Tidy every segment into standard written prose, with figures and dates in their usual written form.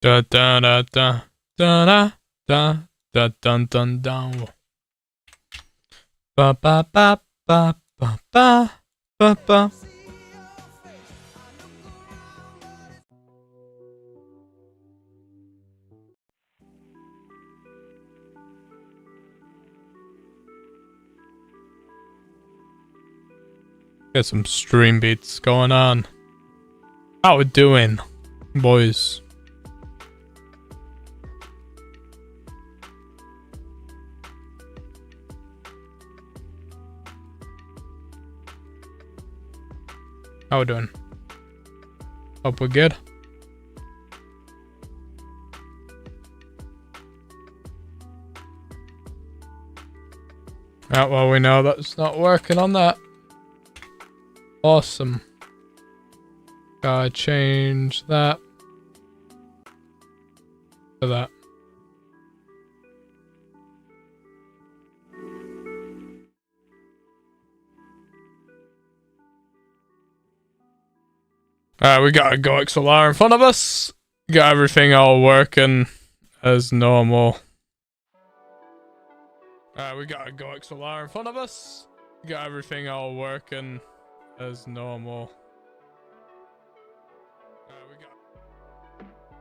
Da da da da da da da da dun dun dun. Ba ba ba ba ba ba ba ba. Get some stream beats going on. How we doing, boys? How we doing? Hope we're good. Right, well, we know that's not working on that. Awesome. Gotta change that to that. Alright, we got a Go XLR in front of us. Got everything all working as normal. Alright, we got a Go XLR in front of us. Got everything all working as normal.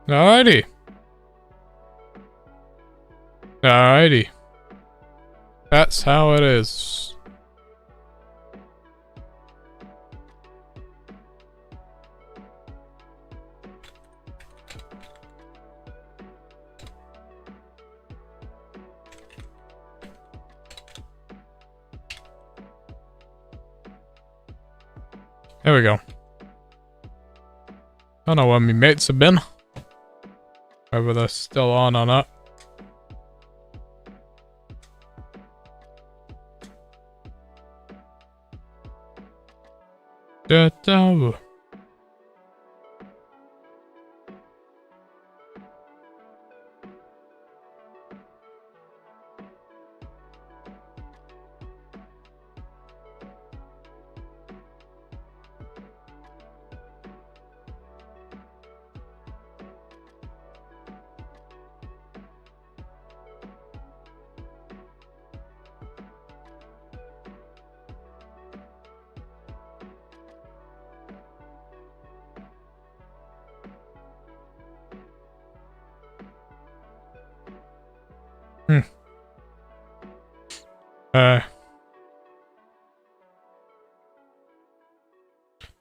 Alrighty. Alrighty. That's how it is. There we go. I don't know where my mates have been. Whether they're still on or not. Da-da.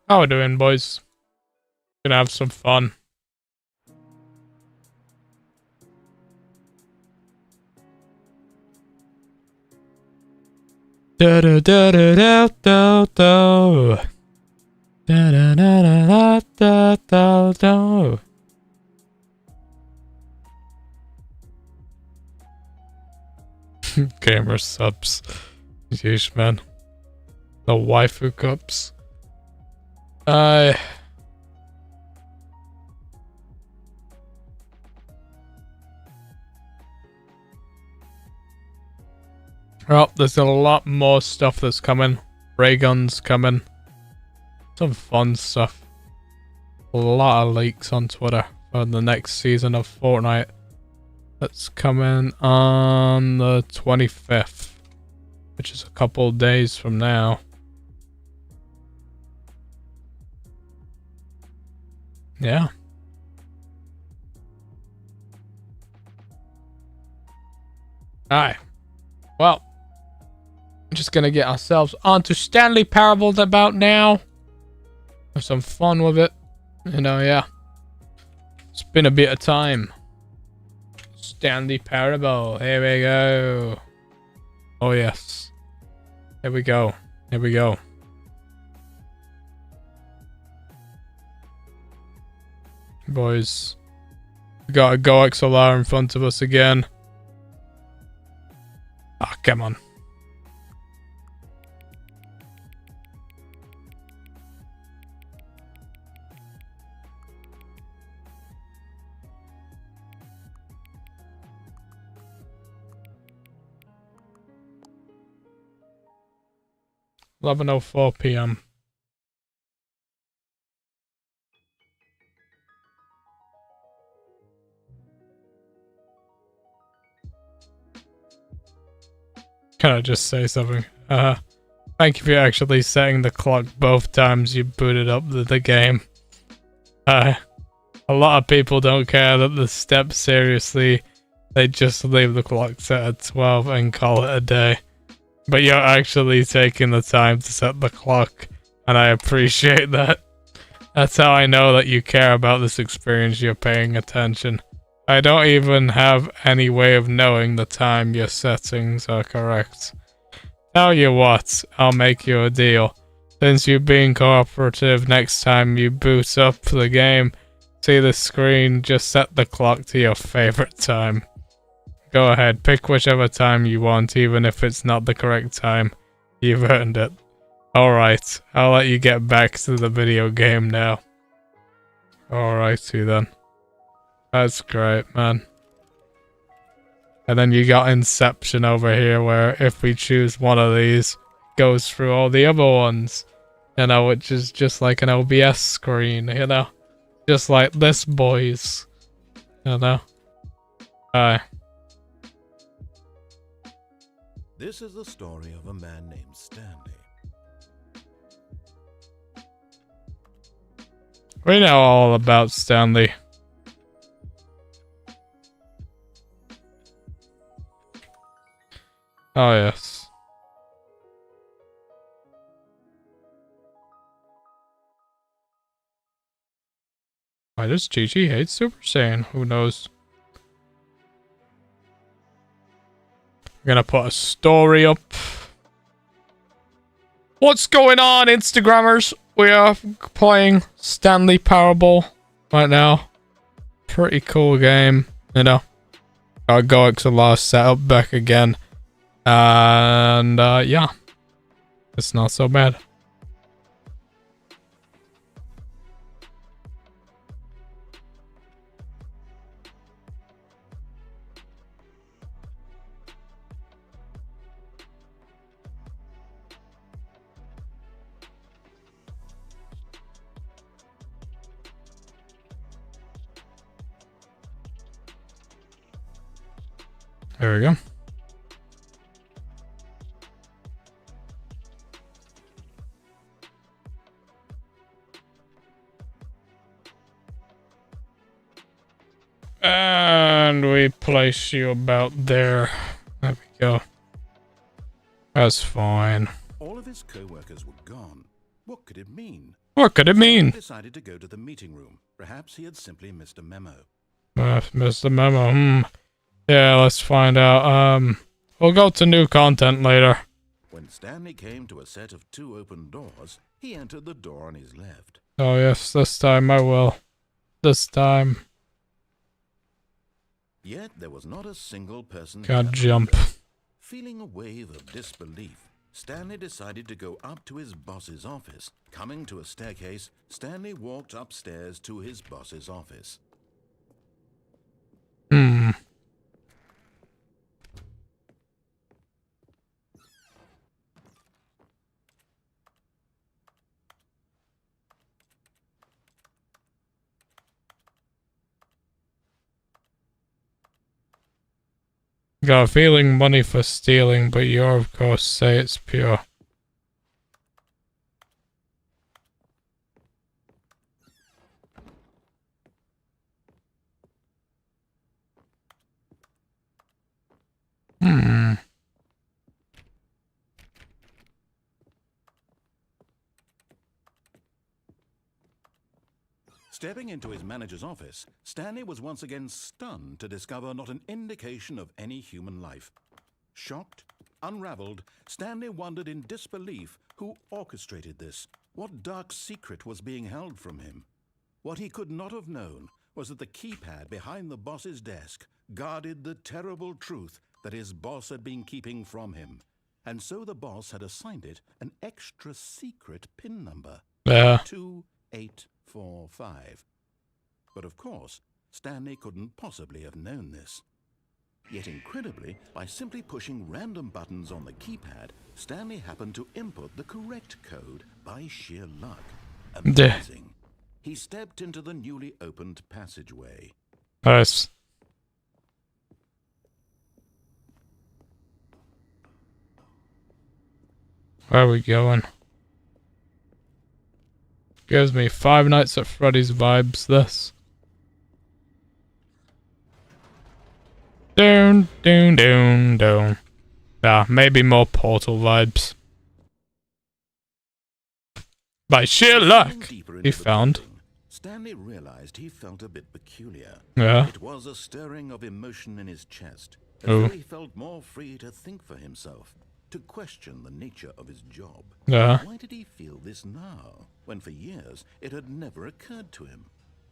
How we doing, boys? Gonna have some fun. Da da da da da da da da da da da da da. Gamer subs. Yeesh, man. The waifu cups. Well, there's a lot more stuff that's coming. Ray guns coming. Some fun stuff. A lot of leaks on Twitter for the next season of Fortnite. That's coming on the 25th, which is a couple of days from now. Yeah. Alright. Well, we're just gonna get ourselves onto Stanley Parables about now. Have some fun with it. You know, yeah. It's been a bit of time. Stanley Parable. Here we go. Oh, yes. Here we go. Here we go. Boys. We got a Go XLR in front of us again. Ah, come on. $11:04 p.m. Can I just say something? Thank you for actually setting the clock both times you booted up the game. A lot of people don't care that the steps seriously. They just leave the clock set at 12 and call it a day. But you're actually taking the time to set the clock, and I appreciate that. That's how I know that you care about this experience. You're paying attention. I don't even have any way of knowing the time your settings are correct. Tell you what, I'll make you a deal. Since you're being cooperative, next time you boot up the game, see the screen, just set the clock to your favorite time. Go ahead, pick whichever time you want, even if it's not the correct time. You've earned it. Alright, I'll let you get back to the video game now. Alrighty then. That's great, man. And then you got Inception over here, where if we choose one of these, it goes through all the other ones. You know, which is just like an OBS screen, you know? Just like this, boys. You know? This is the story of a man named Stanley. We know all about Stanley. Oh, yes. Why does Gigi hate Super Saiyan? Who knows? I'm gonna put a story up. What's going on, Instagrammers? We are playing Stanley Parable right now. Pretty cool game, you know. Got Go XLR set up back again. And, yeah. It's not so bad. There we go. And we place you about there. There we go. That's fine. All of his co-workers were gone. What could it mean? What could it mean? He decided to go to the meeting room. Perhaps he had simply missed a memo. Missed the memo. Yeah, let's find out. We'll go to new content later. When Stanley came to a set of 2 open doors, he entered the door on his left. Oh yes, this time I will. This time. Yet there was not a single person. Can't jump. Feeling a wave of disbelief, Stanley decided to go up to his boss's office. Coming to a staircase, Stanley walked upstairs to his boss's office. Got a feeling money for stealing, but you of course say it's pure. Stepping into his manager's office, Stanley was once again stunned to discover not an indication of any human life. Shocked, unraveled, Stanley wondered in disbelief who orchestrated this. What dark secret was being held from him? What he could not have known was that the keypad behind the boss's desk guarded the terrible truth that his boss had been keeping from him. And so the boss had assigned it an extra secret PIN number. 2845. But of course, Stanley couldn't possibly have known this. Yet incredibly, by simply pushing random buttons on the keypad, Stanley happened to input the correct code by sheer luck. Amazing. He stepped into the newly opened passageway. Nice. Where are we going? Gives me Five Nights at Freddy's vibes, this. Down, down, down, down. Yeah, maybe more Portal vibes. By sheer luck, he found. Stanley realized he felt a bit peculiar. Yeah. It was a stirring of emotion in his chest, as though he felt more free to think for himself, to question the nature of his job. Yeah. Why did he feel this now, when for years it had never occurred to him?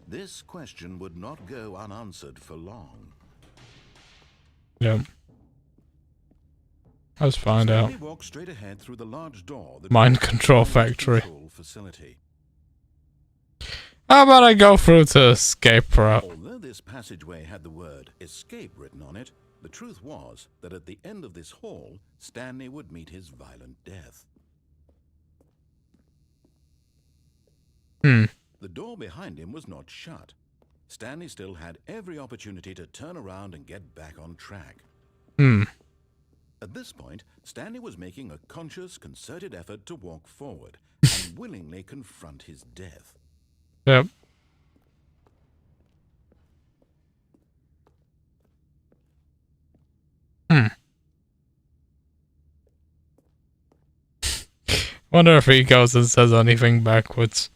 This question would not go unanswered for long. Yep. Let's find out. Stanley walked straight ahead through the large door that Mind control factory. control facility. How about I go through to escape route? Although this passageway had the word escape written on it, the truth was that at the end of this hall, Stanley would meet his violent death. The door behind him was not shut. Stanley still had every opportunity to turn around and get back on track. At this point, Stanley was making a conscious, concerted effort to walk forward and willingly confront his death. Yep. Wonder if he goes and says anything backwards.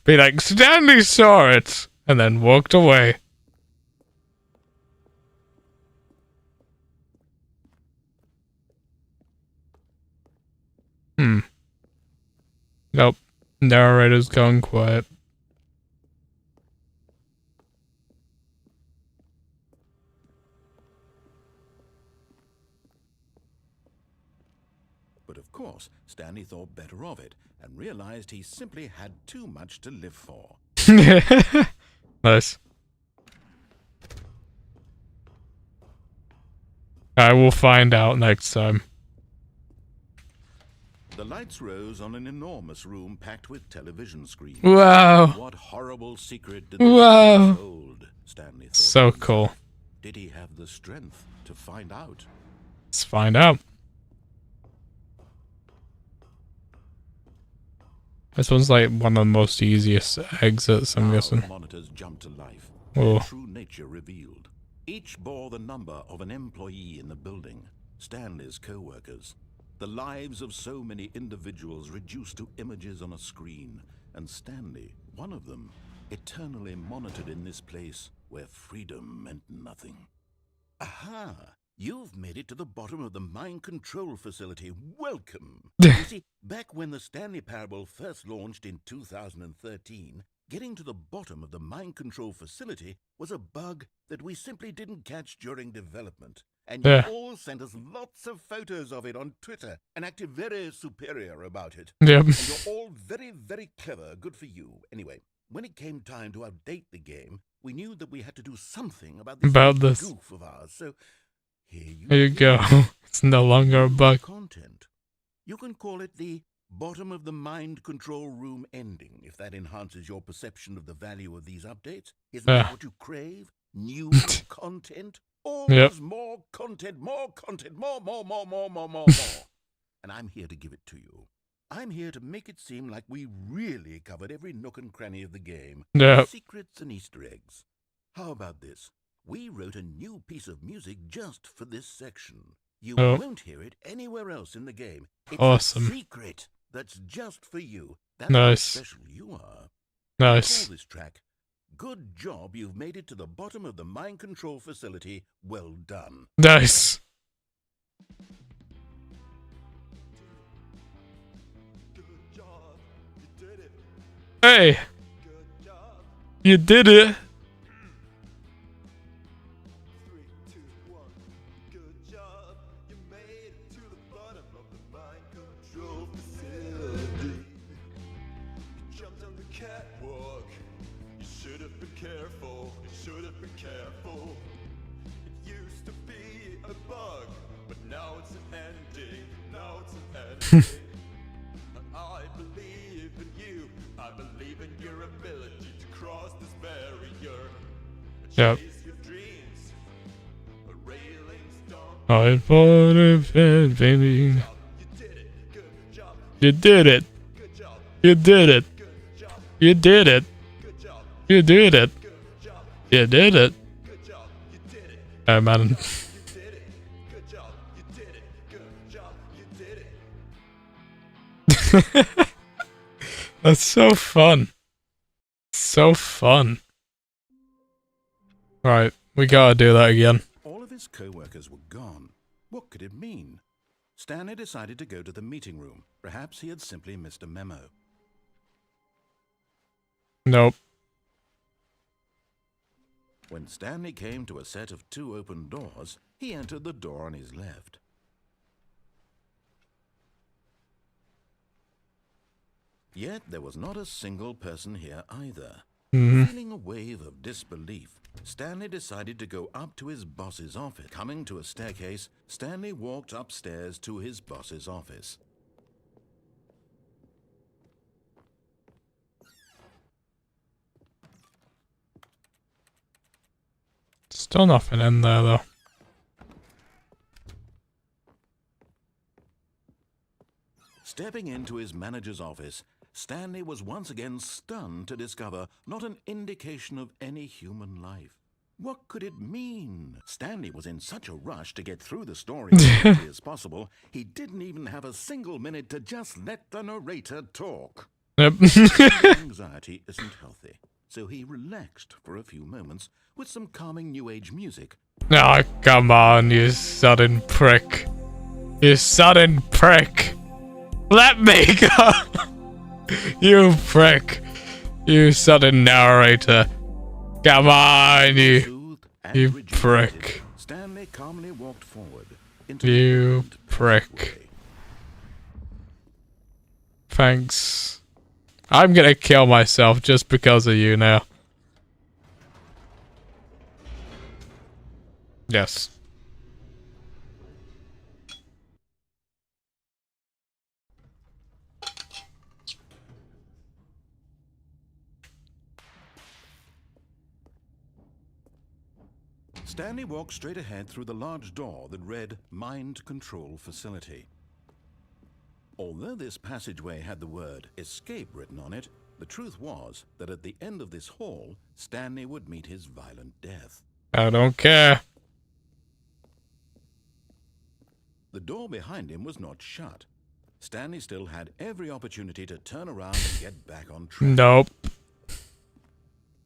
Be like, Stanley saw it, and then walked away. Nope. Narrator's gone quiet. But of course, Stanley thought better of it and realized he simply had too much to live for. Nice. I will find out next time. The lights rose on an enormous room packed with television screens. Wow. What horrible secret did this man hold? Stanley thought. So cool. Did he have the strength to find out? Let's find out. This one's like one of the most easiest exits, I'm guessing. The monitors jumped to life. Oh. Their true nature revealed. Each bore the number of an employee in the building, Stanley's co-workers. The lives of so many individuals reduced to images on a screen, and Stanley, one of them, eternally monitored in this place where freedom meant nothing. Aha! You've made it to the bottom of the mind control facility. Welcome! You see, back when the Stanley Parable first launched in 2013, getting to the bottom of the mind control facility was a bug that we simply didn't catch during development. And you all sent us lots of photos of it on Twitter and acted very superior about it. Yep. And you're all very, very clever. Good for you. Anyway, when it came time to update the game, we knew that we had to do something about this goof of ours. So here you go. It's no longer a bug. Content. You can call it the bottom of the mind control room ending, if that enhances your perception of the value of these updates. Isn't that what you crave? New content? Always more content, more content, more. And I'm here to give it to you. I'm here to make it seem like we really covered every nook and cranny of the game. Secrets and Easter eggs. How about this? We wrote a new piece of music just for this section. You won't hear it anywhere else in the game. It's awesome. A secret that's just for you. That's how special you are. Nice. Call this track, Good Job You've Made It to the Bottom of the Mind Control Facility. Well done. Nice. Good job. You did it. Hey. Good job. You did it. 3, 2, 1. Good job. You made it to the bottom of the mind control facility. You jumped on the catwalk. You should have been careful. You should have been careful. It used to be a bug, but now it's an ending. Now it's an ending. I believe in you. I believe in your ability to cross this barrier. Chase your dreams. The railings don't I thought of it, baby. You did it. You did it. You did it. You did it. You did it. Oh man. That's so fun. So fun. Right, we gotta do that again. All of his co-workers were gone. What could it mean? Stanley decided to go to the meeting room. Perhaps he had simply missed a memo. Nope. When Stanley came to a set of 2 open doors, he entered the door on his left. Yet there was not a single person here either. Feeling a wave of disbelief, Stanley decided to go up to his boss's office. Coming to a staircase, Stanley walked upstairs to his boss's office. Still nothing in there though. Stepping into his manager's office, Stanley was once again stunned to discover not an indication of any human life. What could it mean? Stanley was in such a rush to get through the story as quickly as possible, he didn't even have a single minute to just let the narrator talk. Yep. Anxiety isn't healthy, so he relaxed for a few moments with some calming new age music. Oh, come on, you sudden prick. You sudden prick. Let me go. You prick. You sudden narrator. Come on, you prick. Stanley calmly walked forward. You prick. Thanks. I'm gonna kill myself just because of you now. Yes. Stanley walked straight ahead through the large door that read Mind Control Facility. Although this passageway had the word escape written on it, the truth was that at the end of this hall, Stanley would meet his violent death. I don't care. The door behind him was not shut. Stanley still had every opportunity to turn around and get back on track. Nope.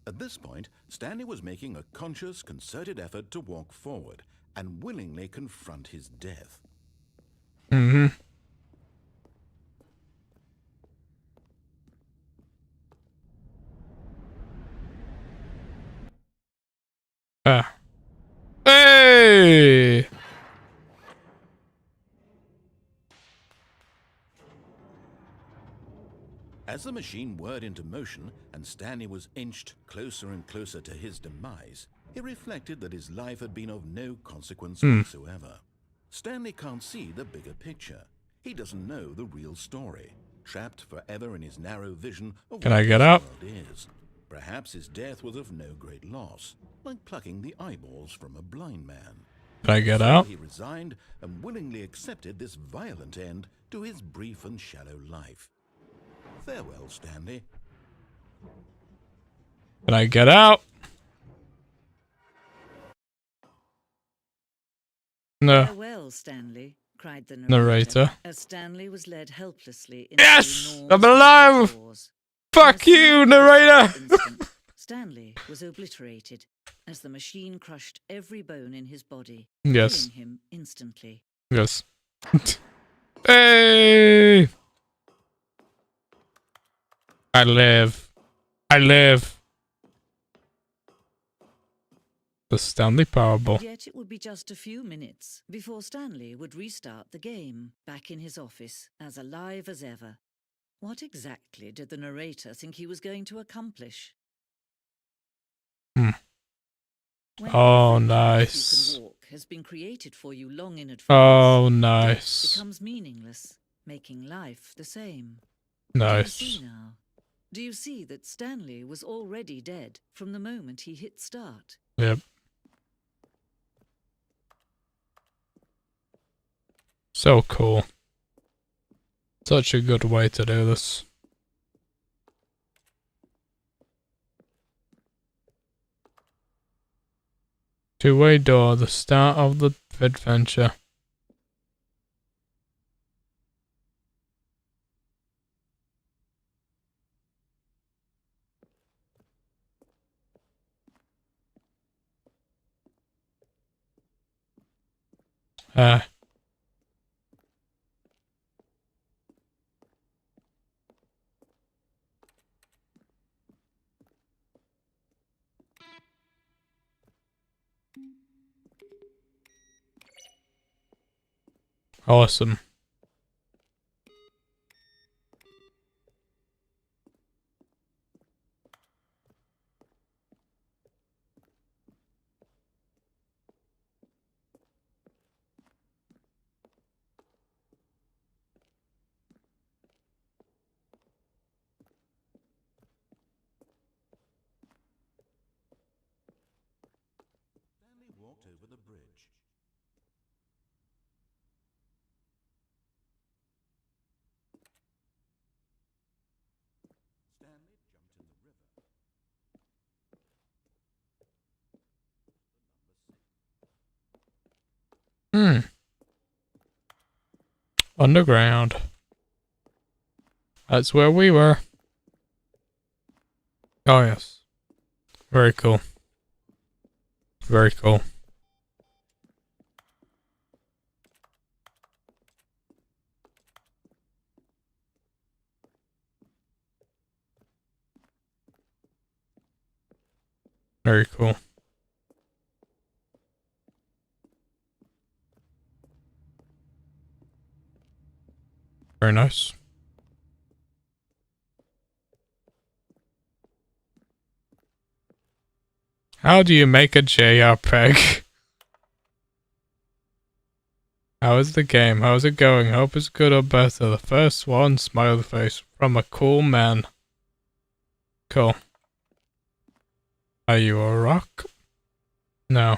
At this point, Stanley was making a conscious, concerted effort to walk forward and willingly confront his death. Mm-hmm. Hey! As the machine whirred into motion and Stanley was inched closer and closer to his demise, he reflected that his life had been of no consequence whatsoever. Stanley can't see the bigger picture. He doesn't know the real story, trapped forever in his narrow vision of Can what I get this out? world is. Perhaps his death was of no great loss, like plucking the eyeballs from a blind man. Can I get So out? he resigned and willingly accepted this violent end to his brief and shallow life. Farewell, Stanley. Can I get out? No. Farewell, Stanley, cried the Narrator. as Stanley was led helplessly into Yes! the I'm alive! doors. Fuck In a you, single narrator! instant, Stanley was obliterated as the machine crushed every bone in his body, Yes. killing him instantly. Yes. Hey! I live. I live. The Stanley Parable. Yet it would be just a few minutes before Stanley would restart the game, back in his office, as alive as ever. What exactly did the narrator think he was going to accomplish? When Oh, every path nice. you can walk has been created for you long in advance. Oh, death nice. becomes meaningless, making life the same. Nice. Do you see now? Do you see that Stanley was already dead from the moment he hit start? Yep. So cool. Such a good way to do this. Two-way door, the start of the adventure. Awesome. Stanley walked over the bridge. Stanley jumped in the river. Underground. That's where we were. Oh yes. Very cool. Very cool. Very cool. Very nice. How do you make a JRPG? How is the game? How's it going? Hope it's good or better. The first one, smiley face, from a cool man. Cool. Are you a rock? No.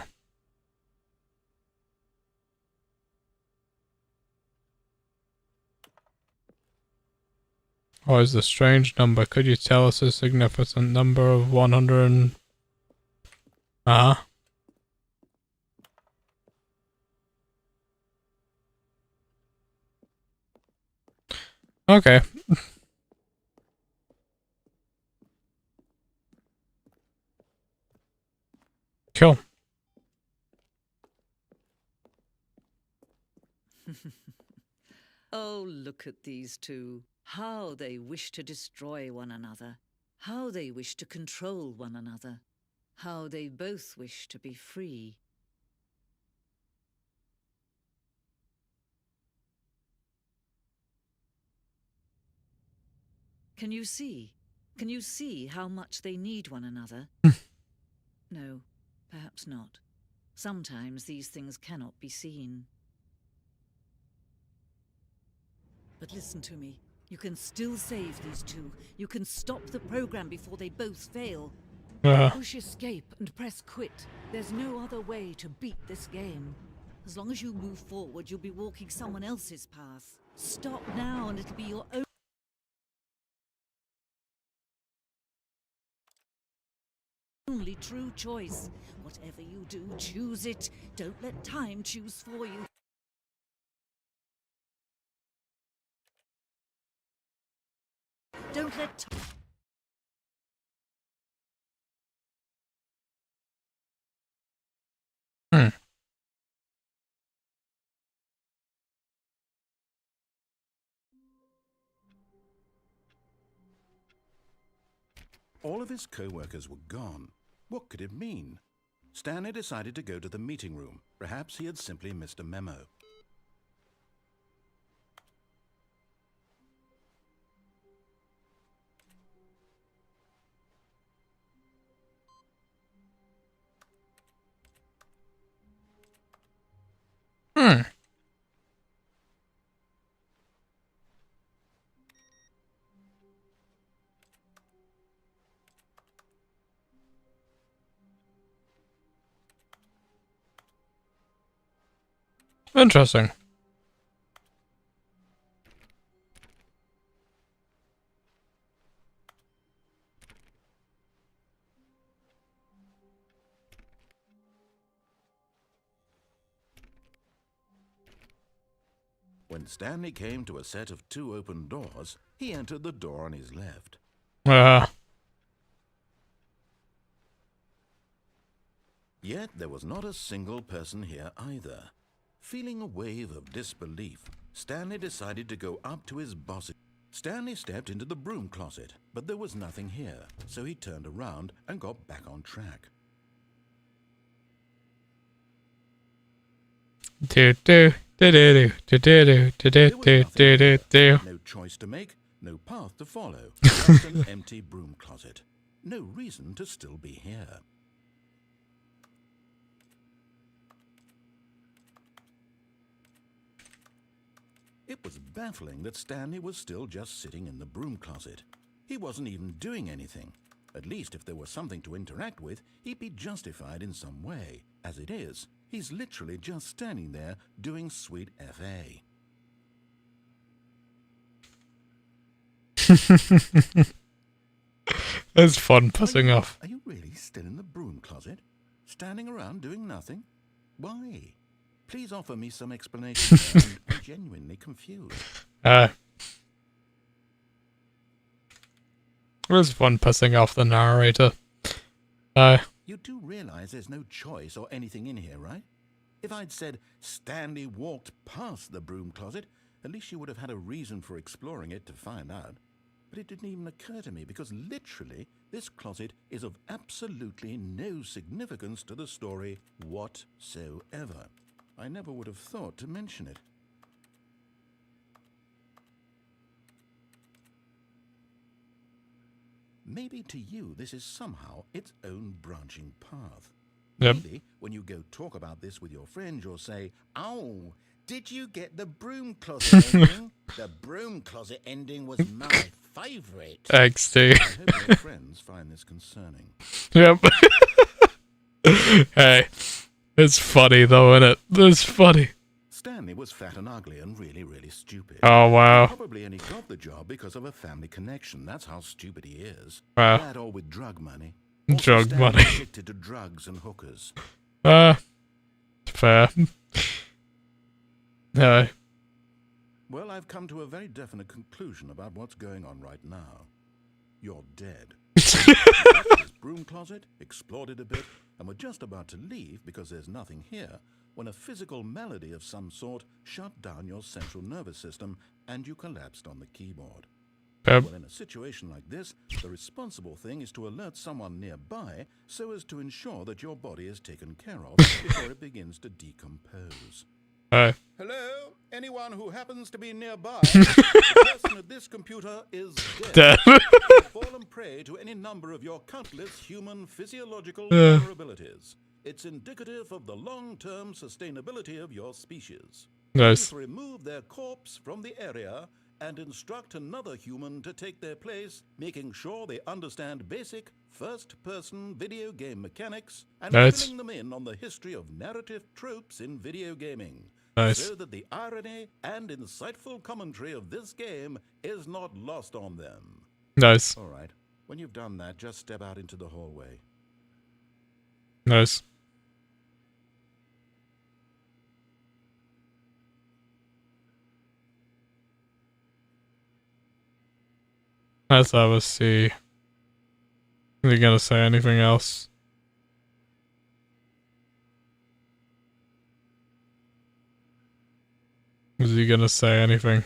What is the strange number? Could you tell us a significant number of 100 and... Uh-huh. Okay. Cool. Oh, look at these two. How they wish to destroy one another. How they wish to control one another. How they both wish to be free. Can you see? Can you see how much they need one another? No, perhaps not. Sometimes these things cannot be seen. But listen to me. You can still save these two. You can stop the program before they both fail. Push escape and press quit. There's no other way to beat this game. As long as you move forward, you'll be walking someone else's path. Stop now and it'll be your only true choice. Whatever you do, choose it. Don't let time choose for you. Don't let time... All of his co-workers were gone. What could it mean? Stanley decided to go to the meeting room. Perhaps he had simply missed a memo. Interesting. When Stanley came to a set of 2 open doors, he entered the door on his left. Yet there was not a single person here either. Feeling a wave of disbelief, Stanley decided to go up to his boss. Stanley stepped into the broom closet, but there was nothing here, so he turned around and got back on track. Do do do do do do do do do do do do. No choice to make, no path to follow, just an empty broom closet. No reason to still be here. It was baffling that Stanley was still just sitting in the broom closet. He wasn't even doing anything. At least if there was something to interact with, he'd be justified in some way. As it is, he's literally just standing there doing sweet FA. It's fun pissing off. Are you really still in the broom closet? Standing around doing nothing? Why? Please offer me some explanation. I'm genuinely confused. It was fun pissing off the narrator. You do realize there's no choice or anything in here, right? If I'd said Stanley walked past the broom closet, at least you would have had a reason for exploring it to find out. But it didn't even occur to me because literally this closet is of absolutely no significance to the story whatsoever. I never would have thought to mention it. Maybe to you this is somehow its own branching path. Yep. Maybe when you go talk about this with your friend, you'll say, "Oh, did you get the broom closet ending? The broom closet ending was my favourite." Thanks, dude. I hope your friends find this concerning. Yep. Hey, it's funny though, isn't it? It's funny. Stanley was fat and ugly and really, really stupid. Oh, wow. He probably only got the job because of a family connection. That's how stupid he is. Wow. That or with drug money. Drug Stanley money. addicted to drugs and hookers. Fair. No. Well, I've come to a very definite conclusion about what's going on right now. You're dead. His broom closet, explored it a bit, and we're just about to leave because there's nothing here, when a physical malady of some sort shut down your central nervous system and you collapsed on the keyboard. Yep. Well, in a situation like this, the responsible thing is to alert someone nearby so as to ensure that your body is taken care of before it begins to decompose. Hello? Anyone who happens to be nearby? The person at this computer is dead. You've fallen prey to any number of your countless human physiological vulnerabilities. It's indicative of the long-term sustainability of your species. Nice. Please remove their corpse from the area and instruct another human to take their place, making sure they understand basic first-person video game mechanics and Nice. filling them in on the history of narrative tropes in video gaming. Nice. So that the irony and insightful commentary of this game is not lost on them. Nice. All right. When you've done that, just step out into the hallway. Nice. Let's have a see. Is he gonna say anything else? Is he gonna say anything?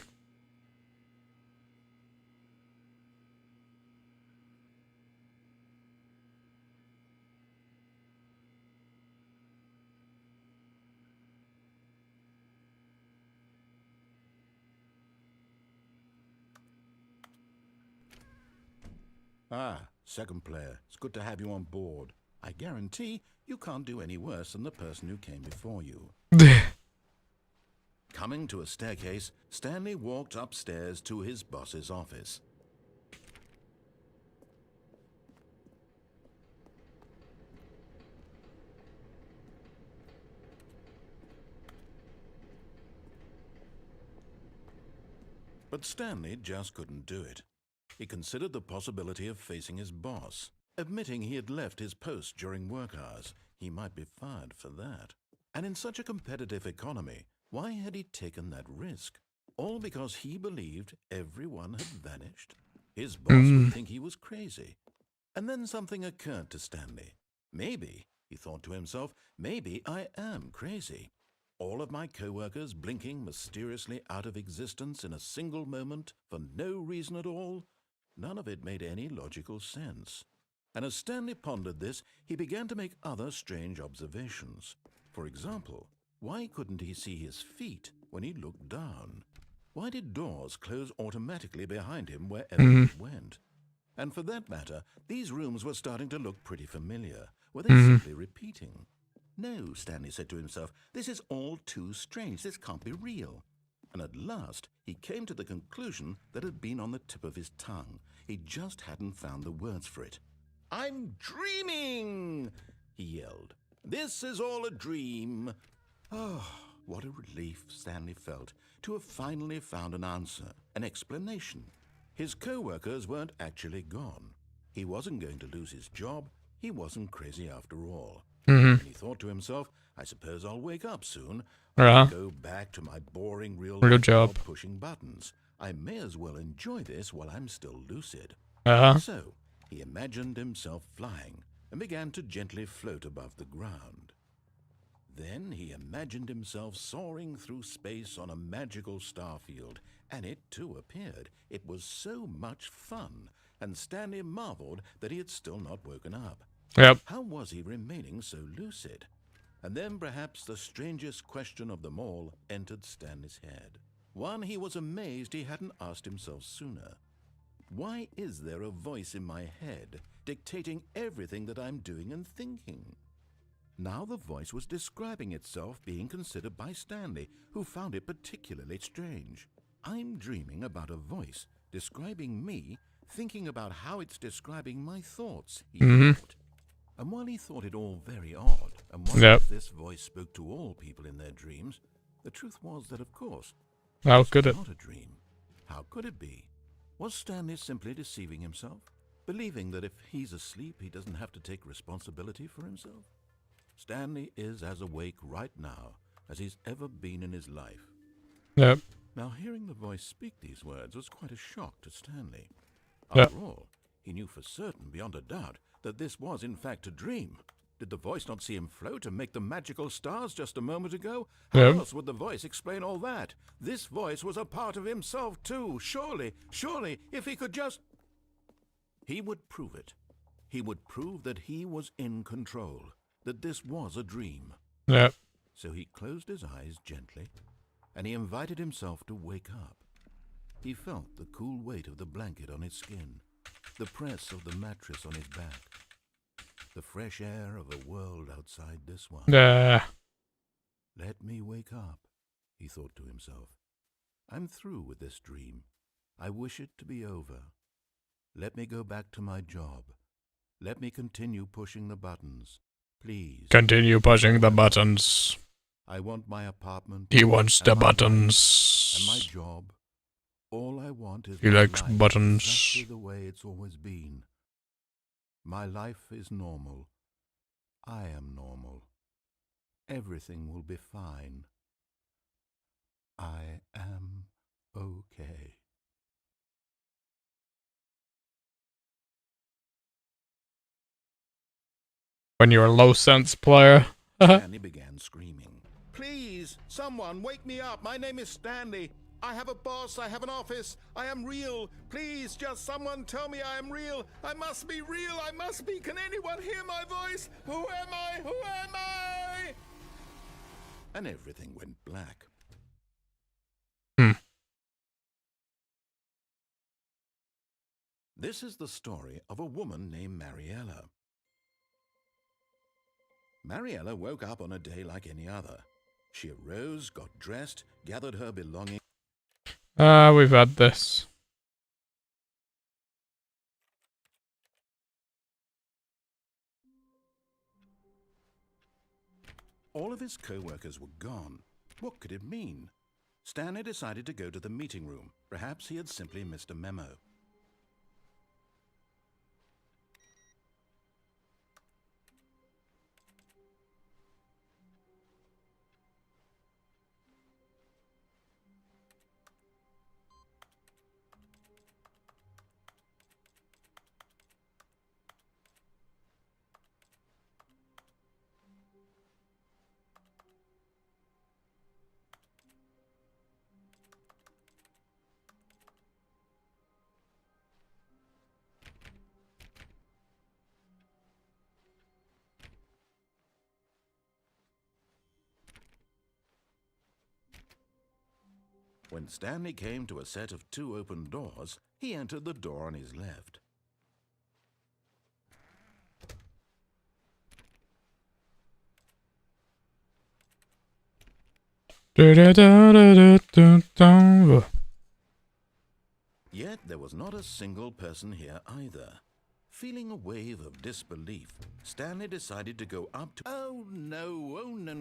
Ah, second player. It's good to have you on board. I guarantee you can't do any worse than the person who came before you. Coming to a staircase, Stanley walked upstairs to his boss's office. But Stanley just couldn't do it. He considered the possibility of facing his boss. Admitting he had left his post during work hours, he might be fired for that. And in such a competitive economy, why had he taken that risk? All because he believed everyone had vanished. His boss would think he was crazy. And then something occurred to Stanley. Maybe, he thought to himself, maybe I am crazy. All of my co-workers blinking mysteriously out of existence in a single moment for no reason at all. None of it made any logical sense. And as Stanley pondered this, he began to make other strange observations. For example, why couldn't he see his feet when he looked down? Why did doors close automatically behind him wherever he went? And for that matter, these rooms were starting to look pretty familiar. Were they simply repeating? No, Stanley said to himself, this is all too strange. This can't be real. And at last, he came to the conclusion that had been on the tip of his tongue. He just hadn't found the words for it. I'm dreaming, he yelled. This is all a dream. Oh, what a relief Stanley felt to have finally found an answer, an explanation. His co-workers weren't actually gone. He wasn't going to lose his job. He wasn't crazy after all. And he thought to himself, I suppose I'll wake up soon. I'll go back to my boring real job pushing buttons. I may as well enjoy this while I'm still lucid. So he imagined himself flying and began to gently float above the ground. Then he imagined himself soaring through space on a magical starfield, and it too appeared. It was so much fun, and Stanley marveled that he had still not woken up. How was he remaining so lucid? And then perhaps the strangest question of them all entered Stanley's head. One he was amazed he hadn't asked himself sooner. Why is there a voice in my head dictating everything that I'm doing and thinking? Now the voice was describing itself being considered by Stanley, who found it particularly strange. I'm dreaming about a voice describing me, thinking about how it's describing my thoughts, he thought. And while he thought it all very odd, and wondered if this voice spoke to all people in their dreams, the truth was that, of course, how it could was it? not a dream. How could it be? Was Stanley simply deceiving himself, believing that if he's asleep, he doesn't have to take responsibility for himself? Stanley is as awake right now as he's ever been in his life. Now, hearing the voice speak these words was quite a shock to Stanley. After all, he knew for certain, beyond a doubt, that this was in fact a dream. Did the voice not see him float and make the magical stars just a moment ago? How else would the voice explain all that? This voice was a part of himself too. Surely, if he could just... He would prove it. He would prove that he was in control, that this was a dream. So he closed his eyes gently, and he invited himself to wake up. He felt the cool weight of the blanket on his skin, the press of the mattress on his back, the fresh air of a world outside this one. Let me wake up, he thought to himself. I'm through with this dream. I wish it to be over. Let me go back to my job. Let me continue pushing the buttons. Please. Continue pushing the buttons. I want my apartment. He wants the buttons. And my job. All I want is he my likes life buttons. exactly the way it's always been. My life is normal. I am normal. Everything will be fine. I am okay. When you're a low sense player. Stanley began screaming. Please, someone, wake me up. My name is Stanley. I have a boss. I have an office. I am real. Please, just someone tell me I am real. I must be real. I must be. Can anyone hear my voice? Who am I? Who am I? And everything went black. This is the story of a woman named Mariella. Mariella woke up on a day like any other. She arose, got dressed, gathered her belongings. We've had this. All of his co-workers were gone. What could it mean? Stanley decided to go to the meeting room. Perhaps he had simply missed a memo. When Stanley came to a set of 2 open doors, he entered the door on his left. Yet there was not a single person here either. Feeling a wave of disbelief, Stanley decided to go up to... Oh, no, no,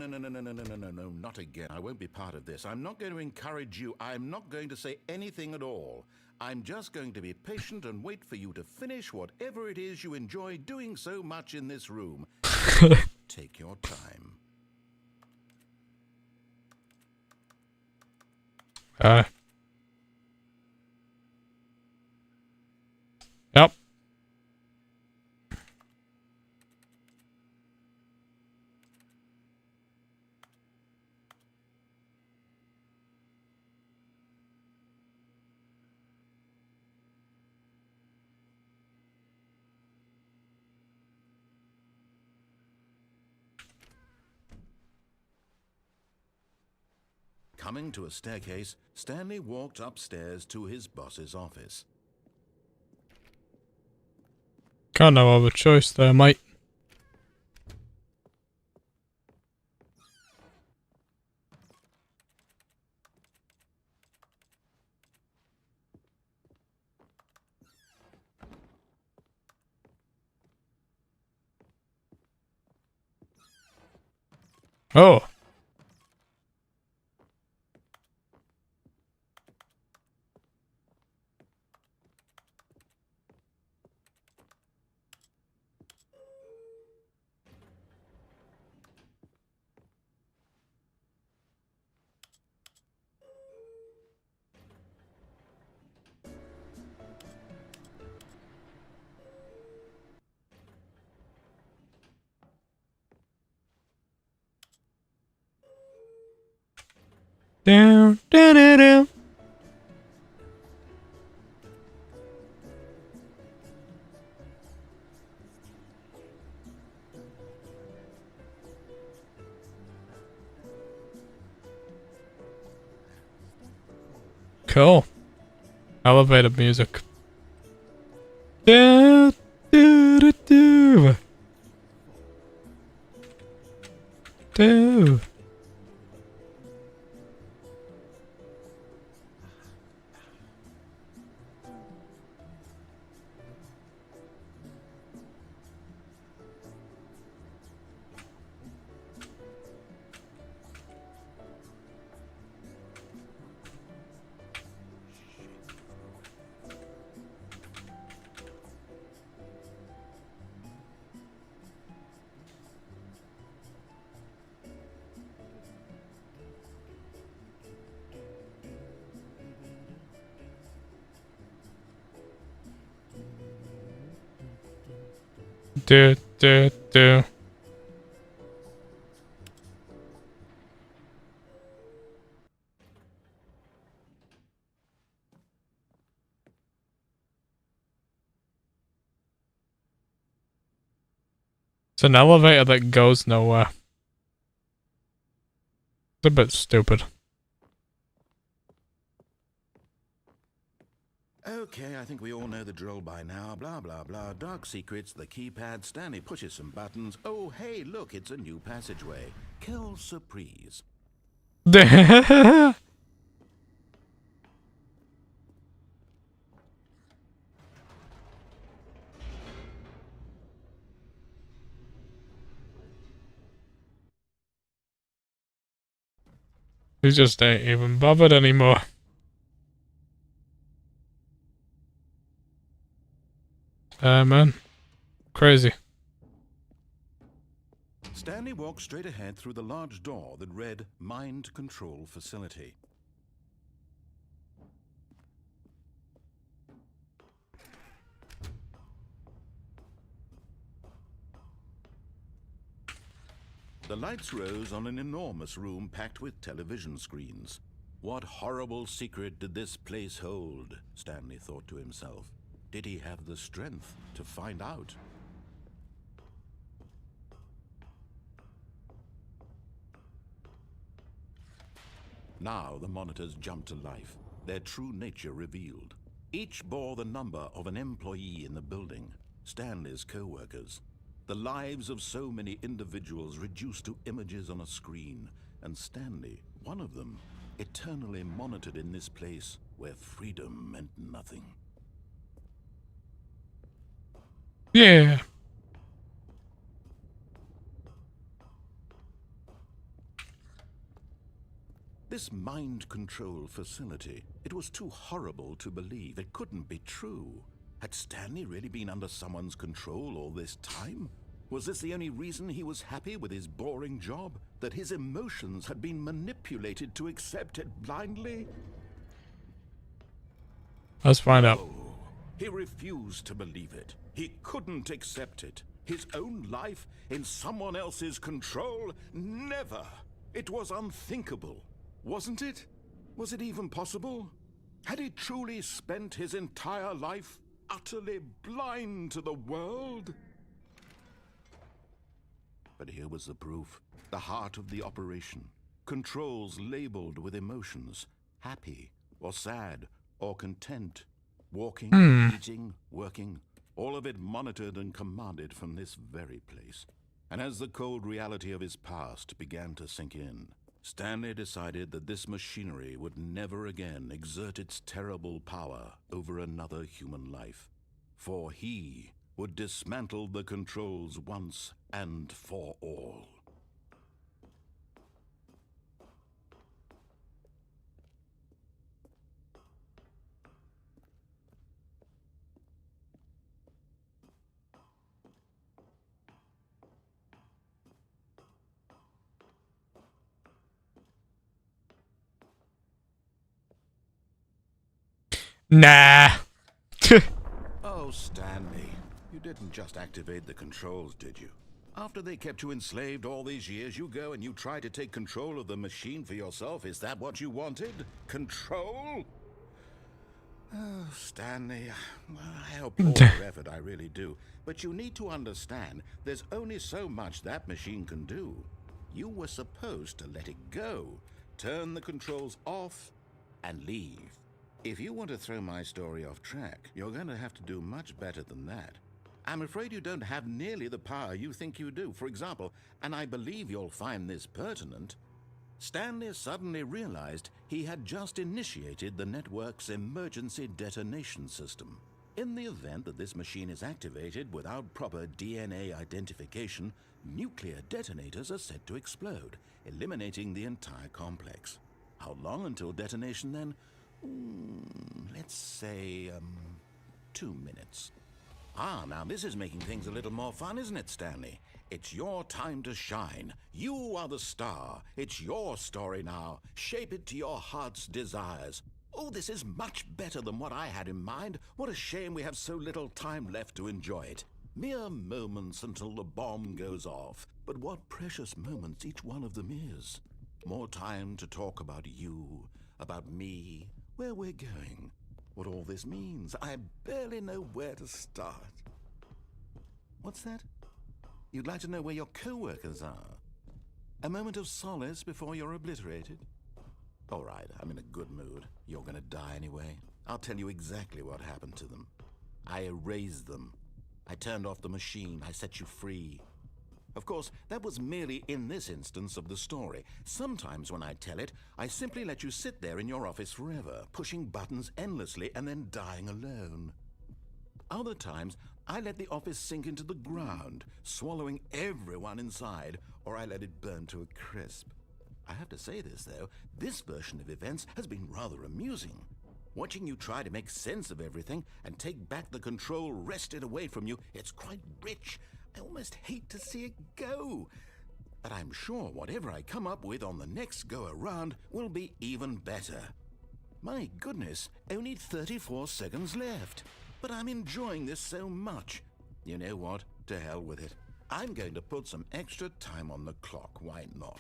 not again. I won't be part of this. I'm not going to encourage you. I'm not going to say anything at all. I'm just going to be patient and wait for you to finish whatever it is you enjoy doing so much in this room. Take your time. Yep. Coming to a staircase, Stanley walked upstairs to his boss's office. Got no other choice there, mate. Oh. Down, down, down, down. Cool. Elevator music. Do, do, do, do. Do. Do, do, do. It's an elevator that goes nowhere. It's a bit stupid. Okay, I think we all know the drill by now. Blah, blah, blah. Dark secrets, the keypad. Stanley pushes some buttons. Oh, hey, look, it's a new passageway. Quelle surprise. He just ain't even bothered anymore. Man. Crazy. Stanley walked straight ahead through the large door that read Mind Control Facility. The lights rose on an enormous room packed with television screens. What horrible secret did this place hold? Stanley thought to himself. Did he have the strength to find out? Now the monitors jumped to life, their true nature revealed. Each bore the number of an employee in the building, Stanley's co-workers. The lives of so many individuals reduced to images on a screen, and Stanley, one of them, eternally monitored in this place where freedom meant nothing. Yeah. This mind control facility, it was too horrible to believe. It couldn't be true. Had Stanley really been under someone's control all this time? Was this the only reason he was happy with his boring job? That his emotions had been manipulated to accept it blindly? Let's find out. Oh, he refused to believe it. He couldn't accept it. His own life in someone else's control? Never! It was unthinkable. Wasn't it? Was it even possible? Had he truly spent his entire life utterly blind to the world? But here was the proof. The heart of the operation. Controls labeled with emotions. Happy, or sad, or content. Walking, eating, working. All of it monitored and commanded from this very place. And as the cold reality of his past began to sink in, Stanley decided that this machinery would never again exert its terrible power over another human life. For he would dismantle the controls once and for all. Nah. Oh, Stanley, you didn't just activate the controls, did you? After they kept you enslaved all these years, you go and you try to take control of the machine for yourself. Is that what you wanted? Control? Oh, Stanley, I applaud your effort, I really do. But you need to understand, there's only so much that machine can do. You were supposed to let it go, turn the controls off, and leave. If you want to throw my story off track, you're going to have to do much better than that. I'm afraid you don't have nearly the power you think you do. For example, and I believe you'll find this pertinent, Stanley suddenly realized he had just initiated the network's emergency detonation system. In the event that this machine is activated without proper DNA identification, nuclear detonators are set to explode, eliminating the entire complex. How long until detonation then? Let's say, 2 minutes. Ah, now this is making things a little more fun, isn't it, Stanley? It's your time to shine. You are the star. It's your story now. Shape it to your heart's desires. Oh, this is much better than what I had in mind. What a shame we have so little time left to enjoy it. Mere moments until the bomb goes off. But what precious moments each one of them is. More time to talk about you, about me, where we're going, what all this means. I barely know where to start. What's that? You'd like to know where your co-workers are? A moment of solace before you're obliterated? All right, I'm in a good mood. You're gonna die anyway. I'll tell you exactly what happened to them. I erased them. I turned off the machine. I set you free. Of course, that was merely in this instance of the story. Sometimes when I tell it, I simply let you sit there in your office forever, pushing buttons endlessly and then dying alone. Other times, I let the office sink into the ground, swallowing everyone inside, or I let it burn to a crisp. I have to say this, though, this version of events has been rather amusing. Watching you try to make sense of everything and take back the control wrested away from you, it's quite rich. I almost hate to see it go. But I'm sure whatever I come up with on the next go-around will be even better. My goodness, only 34 seconds left. But I'm enjoying this so much. You know what? To hell with it. I'm going to put some extra time on the clock, why not?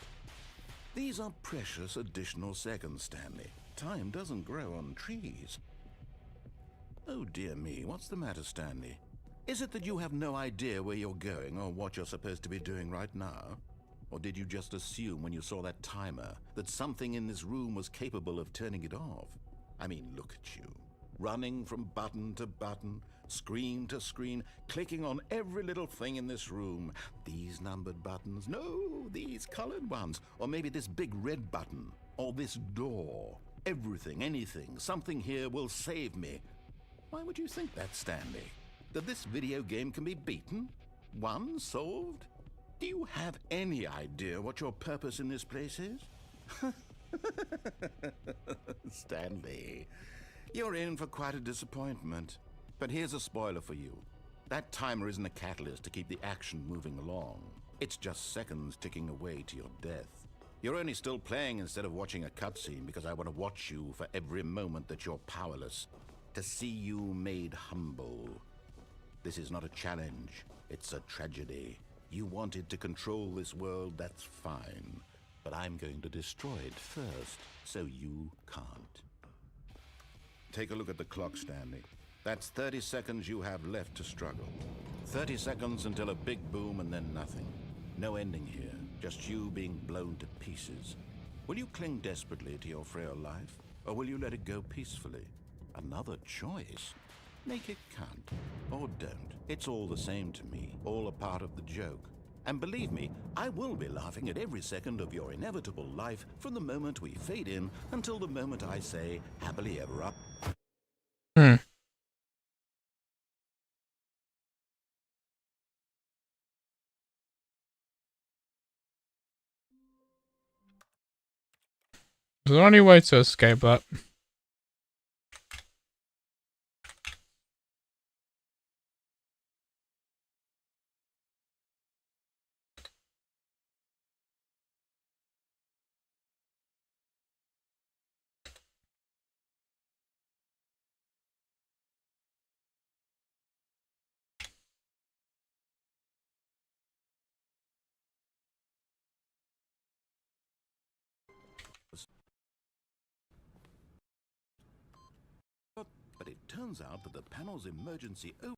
These are precious additional seconds, Stanley. Time doesn't grow on trees. Oh dear me, what's the matter, Stanley? Is it that you have no idea where you're going or what you're supposed to be doing right now? Or did you just assume when you saw that timer that something in this room was capable of turning it off? I mean, look at you. Running from button to button, screen to screen, clicking on every little thing in this room. These numbered buttons, no, these colored ones. Or maybe this big red button, or this door. Everything, anything, something here will save me. Why would you think that, Stanley? That this video game can be beaten? Won? Solved? Do you have any idea what your purpose in this place is? Stanley, you're in for quite a disappointment. But here's a spoiler for you. That timer isn't a catalyst to keep the action moving along. It's just seconds ticking away to your death. You're only still playing instead of watching a cutscene because I want to watch you for every moment that you're powerless. To see you made humble. This is not a challenge. It's a tragedy. You wanted to control this world, that's fine. But I'm going to destroy it first, so you can't. Take a look at the clock, Stanley. That's 30 seconds you have left to struggle. 30 seconds until a big boom and then nothing. No ending here, just you being blown to pieces. Will you cling desperately to your frail life, or will you let it go peacefully? Another choice. Make it count, or don't. It's all the same to me, all a part of the joke. And believe me, I will be laughing at every second of your inevitable life from the moment we fade in until the moment I say, happily ever up. Is there any way to escape that? But it turns out that the panel's emergency to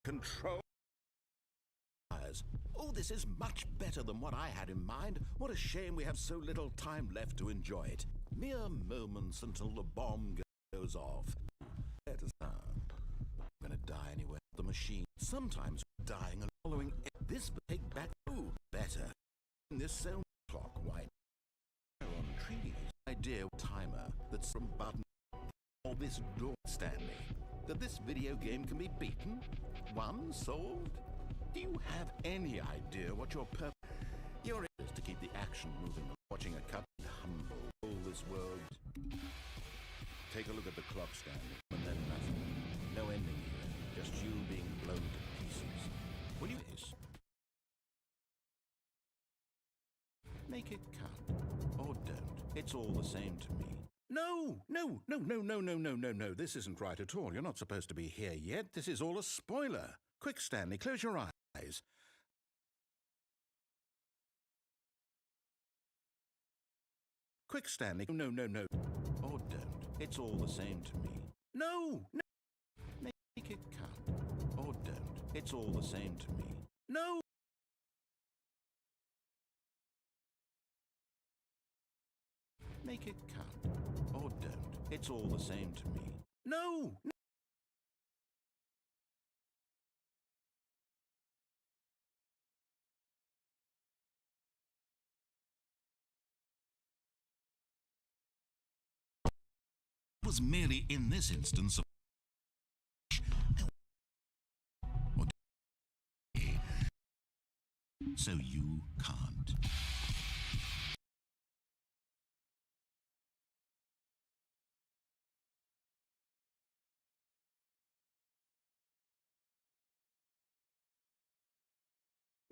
control. Oh, this is much better than what I had in mind. What a shame we have so little time left to enjoy it. Mere moments until the bomb goes off. I'm gonna die anyway. The machine. Sometimes dying and following this take back. Oh, better. This sound clock white on trees. Idea timer that's from button or this door, Stanley. That this video game can be beaten? Won? Solved? Do you have any idea what your purpose? Your is to keep the action moving, watching a cut humble all this world. Take a look at the clock, Stanley, and then nothing. No ending here, just you being blown to pieces. Will you this? Make it count, or don't. It's all the same to me. No! This isn't right at all. You're not supposed to be here yet. This is all a spoiler. Quick, Stanley, close your eyes. Quick, Stanley. No. Or don't. It's all the same to me. No! Make it count. Or don't. It's all the same to me. No! Make it count. Or don't. It's all the same to me. No! Was merely in this instance of so you can't.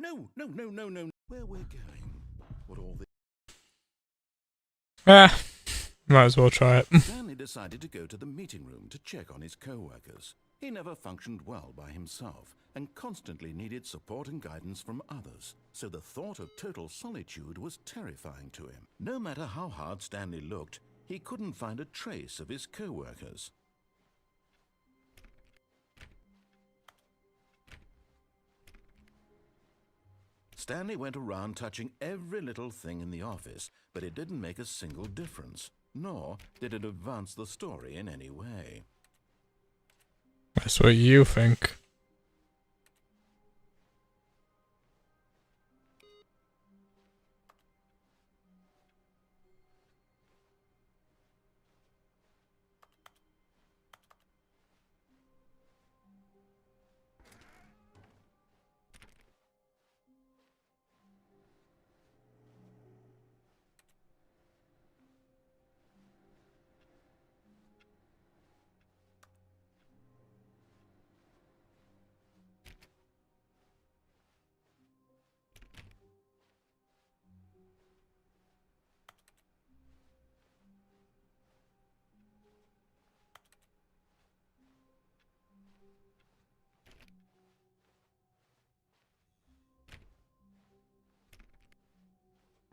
No. Where we're going. What all this. Might as well try it. Stanley decided to go to the meeting room to check on his co-workers. He never functioned well by himself and constantly needed support and guidance from others. So the thought of total solitude was terrifying to him. No matter how hard Stanley looked, he couldn't find a trace of his co-workers. Stanley went around touching every little thing in the office, but it didn't make a single difference, nor did it advance the story in any way. That's what you think.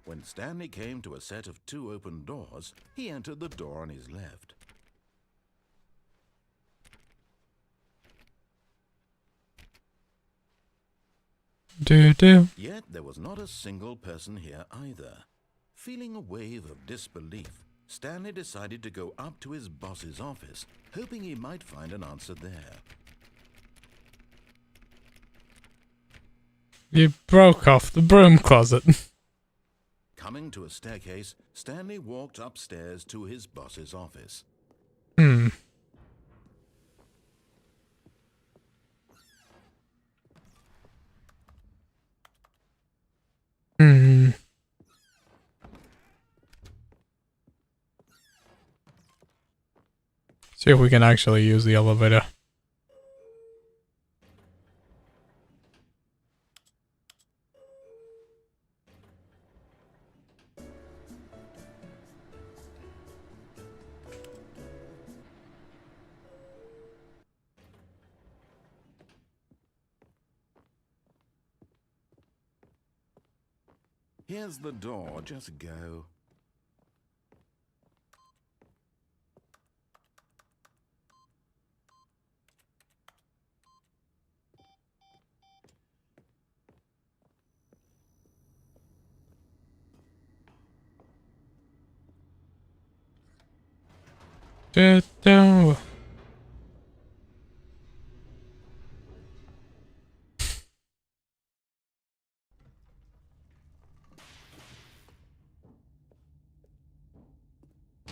When Stanley came to a set of 2 open doors, he entered the door on his left. Do. Yet there was not a single person here either. Feeling a wave of disbelief, Stanley decided to go up to his boss's office, hoping he might find an answer there. You broke off the broom closet. Coming to a staircase, Stanley walked upstairs to his boss's office. Hmm. See if we can actually use the elevator. Here's the door, just go. Do.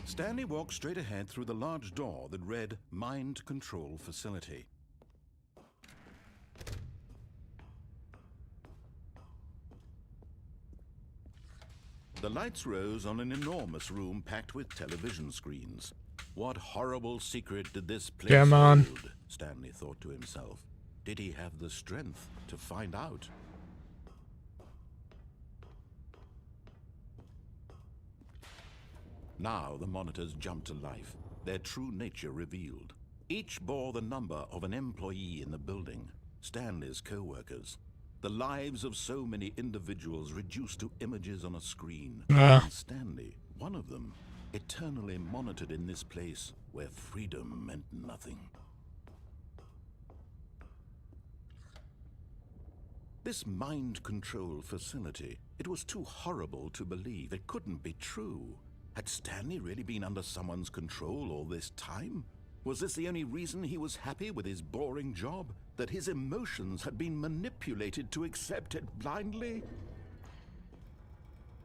Stanley walked straight ahead through the large door that read Mind Control Facility. The lights rose on an enormous room packed with television screens. What horrible secret did this place Come on. hold? Stanley thought to himself. Did he have the strength to find out? Now the monitors jumped to life, their true nature revealed. Each bore the number of an employee in the building, Stanley's co-workers. The lives of so many individuals reduced to images on a screen. And Stanley, one of them, eternally monitored in this place where freedom meant nothing. This mind control facility, it was too horrible to believe. It couldn't be true. Had Stanley really been under someone's control all this time? Was this the only reason he was happy with his boring job? That his emotions had been manipulated to accept it blindly?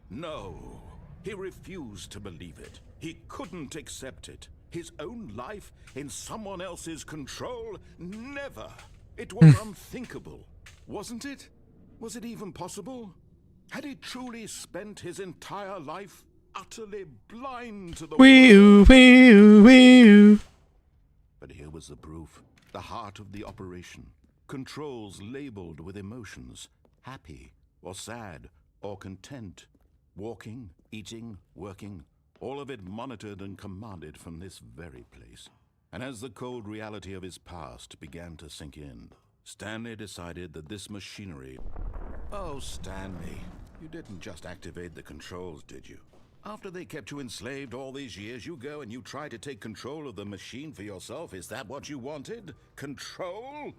No, he refused to believe it. He couldn't accept it. His own life in someone else's control? Never! It was unthinkable, wasn't it? Was it even possible? Had he truly spent his entire life utterly blind to the world? But here was the proof. The heart of the operation. Controls labeled with emotions. Happy, or sad, or content. Walking, eating, working. All of it monitored and commanded from this very place. And as the cold reality of his past began to sink in, Stanley decided that this machinery... Oh, Stanley, you didn't just activate the controls, did you? After they kept you enslaved all these years, you go and you try to take control of the machine for yourself. Is that what you wanted? Control?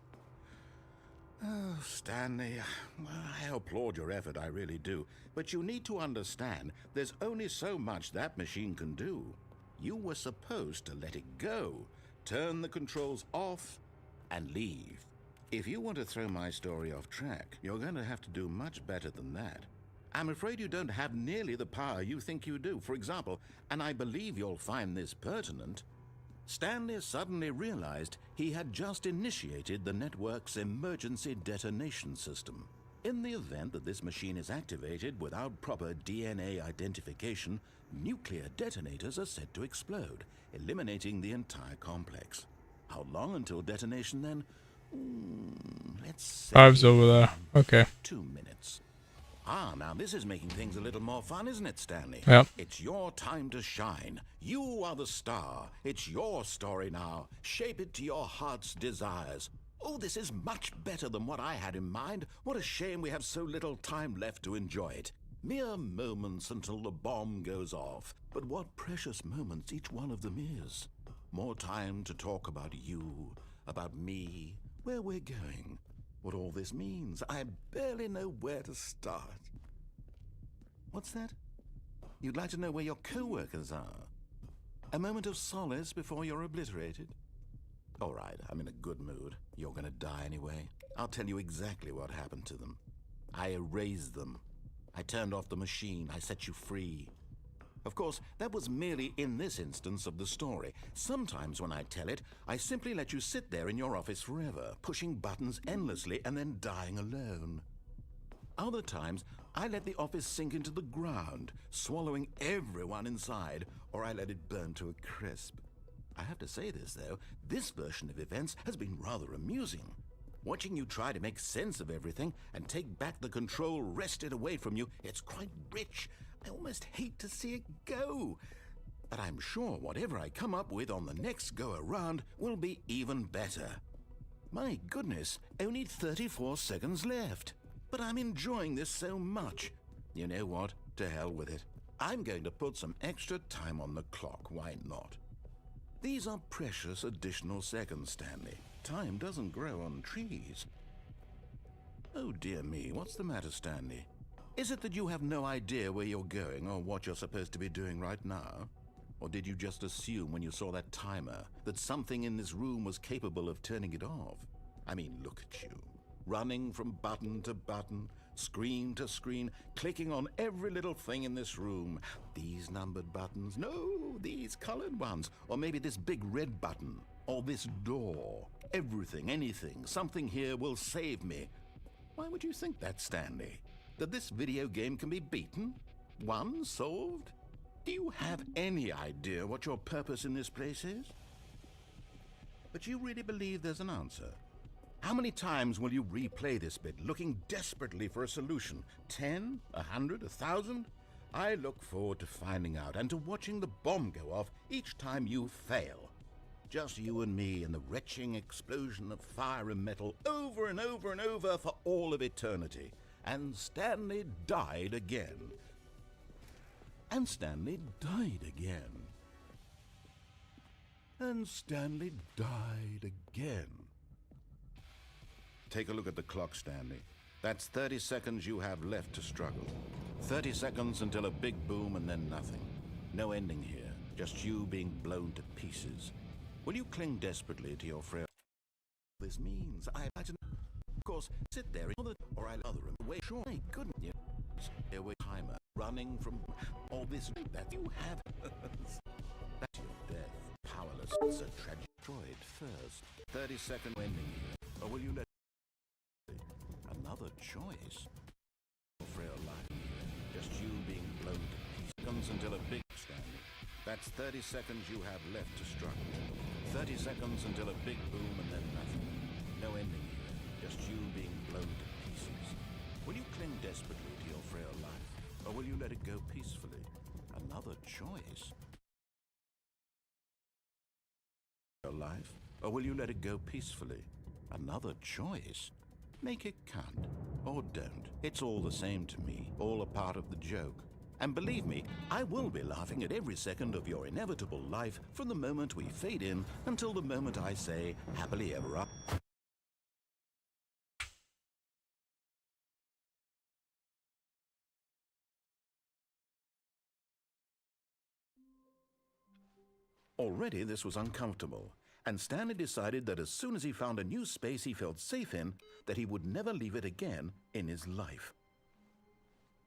Oh, Stanley, well, I applaud your effort, I really do. But you need to understand, there's only so much that machine can do. You were supposed to let it go, turn the controls off, and leave. If you want to throw my story off track, you're going to have to do much better than that. I'm afraid you don't have nearly the power you think you do. For example, and I believe you'll find this pertinent, Stanley suddenly realized he had just initiated the network's emergency detonation system. In the event that this machine is activated without proper DNA identification, nuclear detonators are said to explode, eliminating the entire complex. How long until detonation then? Let's say... Hive's over there. Okay. 2 minutes. Ah, now this is making things a little more fun, isn't it, Stanley? Yep. It's your time to shine. You are the star. It's your story now. Shape it to your heart's desires. Oh, this is much better than what I had in mind. What a shame we have so little time left to enjoy it. Mere moments until the bomb goes off. But what precious moments each one of them is. More time to talk about you, about me, where we're going. What all this means, I barely know where to start. What's that? You'd like to know where your co-workers are? A moment of solace before you're obliterated? All right, I'm in a good mood. You're gonna die anyway. I'll tell you exactly what happened to them. I erased them. I turned off the machine. I set you free. Of course, that was merely in this instance of the story. Sometimes when I tell it, I simply let you sit there in your office forever, pushing buttons endlessly and then dying alone. Other times, I let the office sink into the ground, swallowing everyone inside, or I let it burn to a crisp. I have to say this, though, this version of events has been rather amusing. Watching you try to make sense of everything and take back the control wrested away from you, it's quite rich. I almost hate to see it go. But I'm sure whatever I come up with on the next go-around will be even better. My goodness, only 34 seconds left. But I'm enjoying this so much. You know what? To hell with it. I'm going to put some extra time on the clock, why not? These are precious additional seconds, Stanley. Time doesn't grow on trees. Oh dear me, what's the matter, Stanley? Is it that you have no idea where you're going or what you're supposed to be doing right now? Or did you just assume when you saw that timer that something in this room was capable of turning it off? I mean, look at you. Running from button to button, screen to screen, clicking on every little thing in this room. These numbered buttons, no, these colored ones. Or maybe this big red button, or this door. Everything, anything, something here will save me. Why would you think that, Stanley? That this video game can be beaten? Won? Solved? Do you have any idea what your purpose in this place is? But you really believe there's an answer? How many times will you replay this bit, looking desperately for a solution? 10? 100? 1,000? I look forward to finding out and to watching the bomb go off each time you fail. Just you and me and the retching explosion of fire and metal over and over and over for all of eternity. And Stanley died again. And Stanley died again. And Stanley died again. Take a look at the clock, Stanley. That's 30 seconds you have left to struggle. 30 seconds until a big boom and then nothing. No ending here, just you being blown to pieces. Will you cling desperately to your frail... This means I imagine... Of course, sit there or I'll other him away. Sure, I couldn't you? There were timer running from all this that you have. That's your death. Powerless. It's a tragic. Destroyed first. 30-second ending here. Or will you let another choice? Frail life here. Just you being blown to pieces until a big Stanley. That's 30 seconds you have left to struggle. 30 seconds until a big boom and then nothing. No ending here. Just you being blown to pieces. Will you cling desperately to your frail life? Or will you let it go peacefully? Another choice. Your life? Or will you let it go peacefully? Another choice. Make it count. Or don't. It's all the same to me. All a part of the joke. And believe me, I will be laughing at every second of your inevitable life from the moment we fade in until the moment I say, happily ever after. Already this was uncomfortable, and Stanley decided that as soon as he found a new space he felt safe in, that he would never leave it again in his life.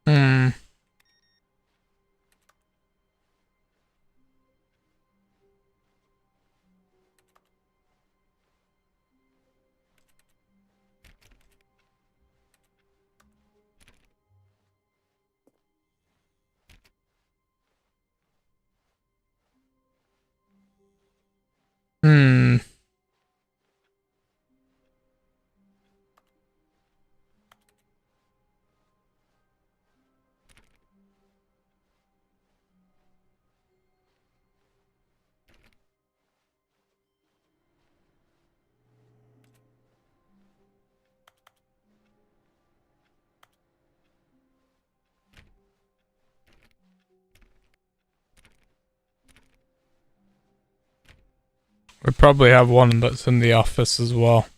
Hmm. Hmm. We probably have one that's in the office as well.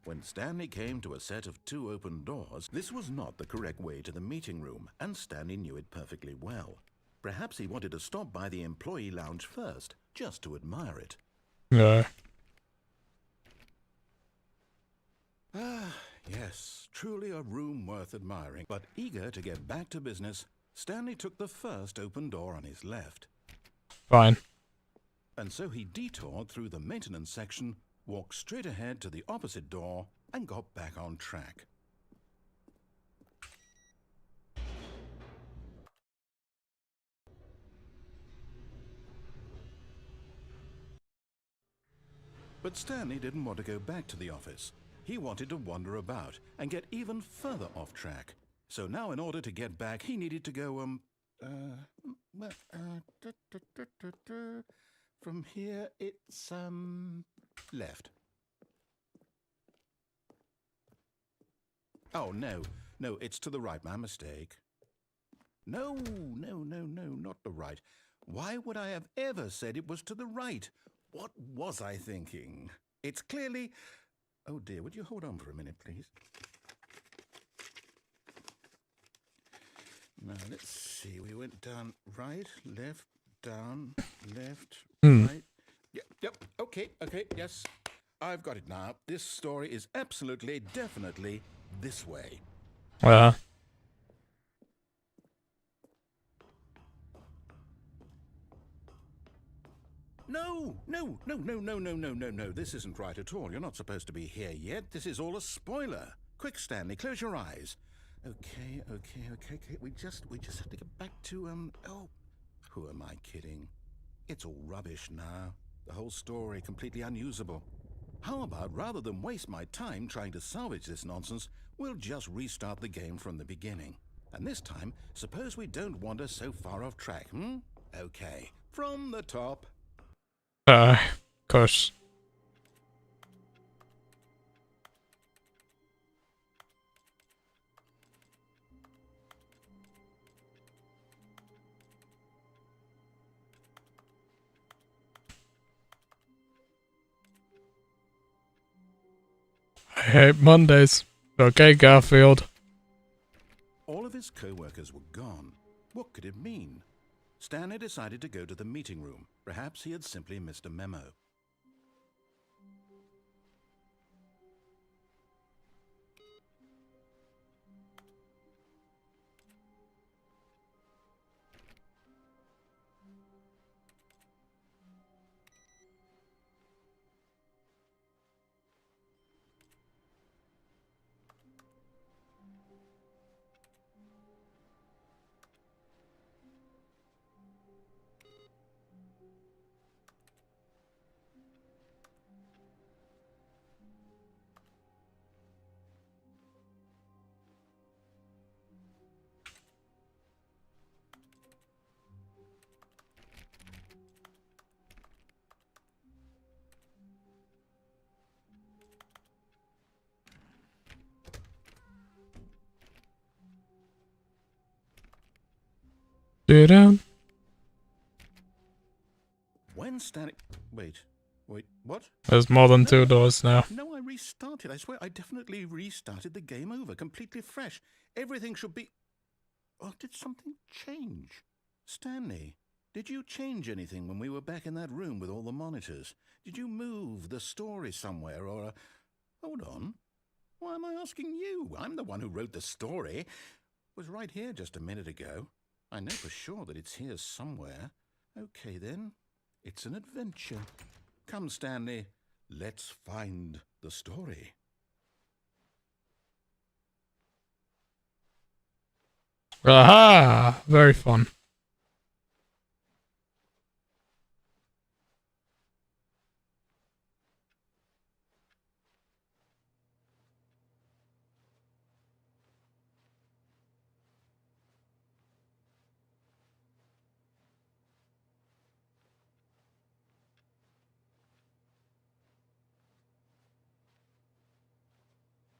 When Stanley came to a set of 2 open doors, this was not the correct way to the meeting room, and Stanley knew it perfectly well. Perhaps he wanted to stop by the employee lounge first, just to admire it. Yeah. Ah, yes, truly a room worth admiring. But eager to get back to business, Stanley took the first open door on his left. Fine. And so he detoured through the maintenance section, walked straight ahead to the opposite door, and got back on track. But Stanley didn't want to go back to the office. He wanted to wander about and get even further off track. So now in order to get back, he needed to go, from here it's, left. Oh, no, it's to the right, my mistake. No, not the right. Why would I have ever said it was to the right? What was I thinking? It's clearly... Oh dear, would you hold on for a minute, please? Now, let's see. We went down right, left, down, left, right. Yep, okay, yes. I've got it now. This story is absolutely, definitely this way. No. This isn't right at all. You're not supposed to be here yet. This is all a spoiler. Quick, Stanley, close your eyes. Okay. We just have to get back to, oh, who am I kidding? It's all rubbish now. The whole story completely unusable. How about, rather than waste my time trying to salvage this nonsense, we'll just restart the game from the beginning. And this time, suppose we don't wander so far off track, Okay, from the top. Of course. I hate Mondays. Okay, Garfield. All of his co-workers were gone. What could it mean? Stanley decided to go to the meeting room. Perhaps he had simply missed a memo. Do-do. When Stanley... Wait, Wait, what? There's more than 2 doors now. No, I restarted. I swear I definitely restarted the game over, completely fresh. Everything should be... Or did something change? Stanley, did you change anything when we were back in that room with all the monitors? Did you move the story somewhere or... Hold on. Why am I asking you? I'm the one who wrote the story. It was right here just a minute ago. I know for sure that it's here somewhere. Okay, then. It's an adventure. Come, Stanley. Let's find the story. Aha! Very fun.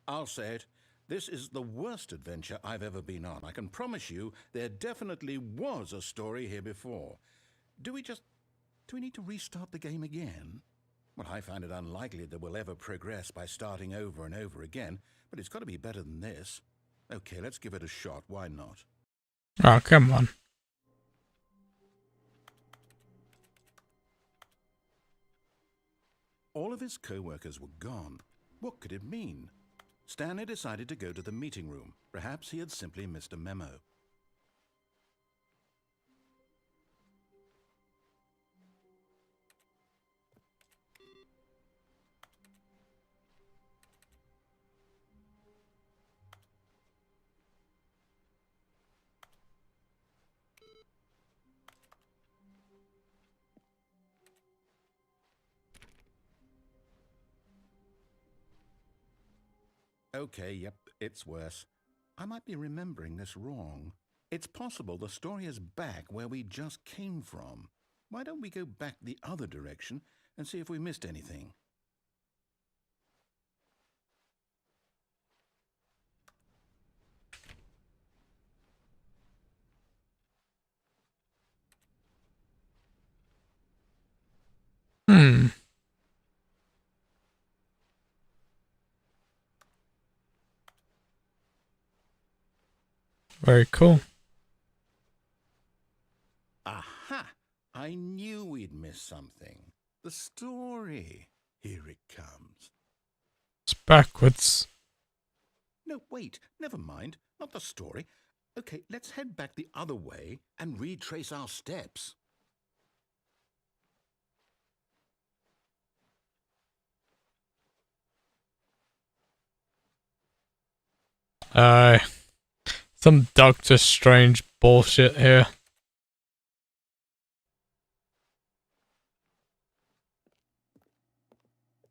I'll say it. This is the worst adventure I've ever been on. I can promise you there definitely was a story here before. Do we need to restart the game again? Well, I find it unlikely that we'll ever progress by starting over and over again, but it's got to be better than this. Okay, let's give it a shot. Why not? Oh, come on. All of his co-workers were gone. What could it mean? Stanley decided to go to the meeting room. Perhaps he had simply missed a memo. Okay, yep, it's worse. I might be remembering this wrong. It's possible the story is back where we just came from. Why don't we go back the other direction and see if we missed anything? Hmm. Very cool. Aha! I knew we'd miss something. The story. Here it comes. It's backwards. No, wait, never mind. Not the story. Okay, let's head back the other way and retrace our steps. Some Doctor Strange bullshit here.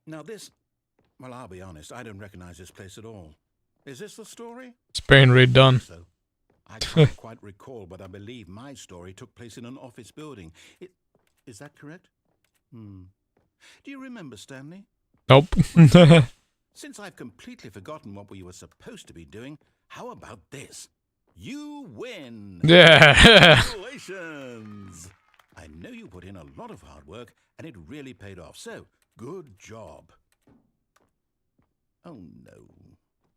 Now this... Well, I'll be honest, I don't recognize this place at all. Is this the story? It's being redone. So, I can't quite recall, but I believe my story took place in an office building. Is that correct? Do you remember, Stanley? Nope. Since I've completely forgotten what we were supposed to be doing, how about this? You win! Yeah. Congratulations! I know you put in a lot of hard work, and it really paid off, so good job. Oh, no.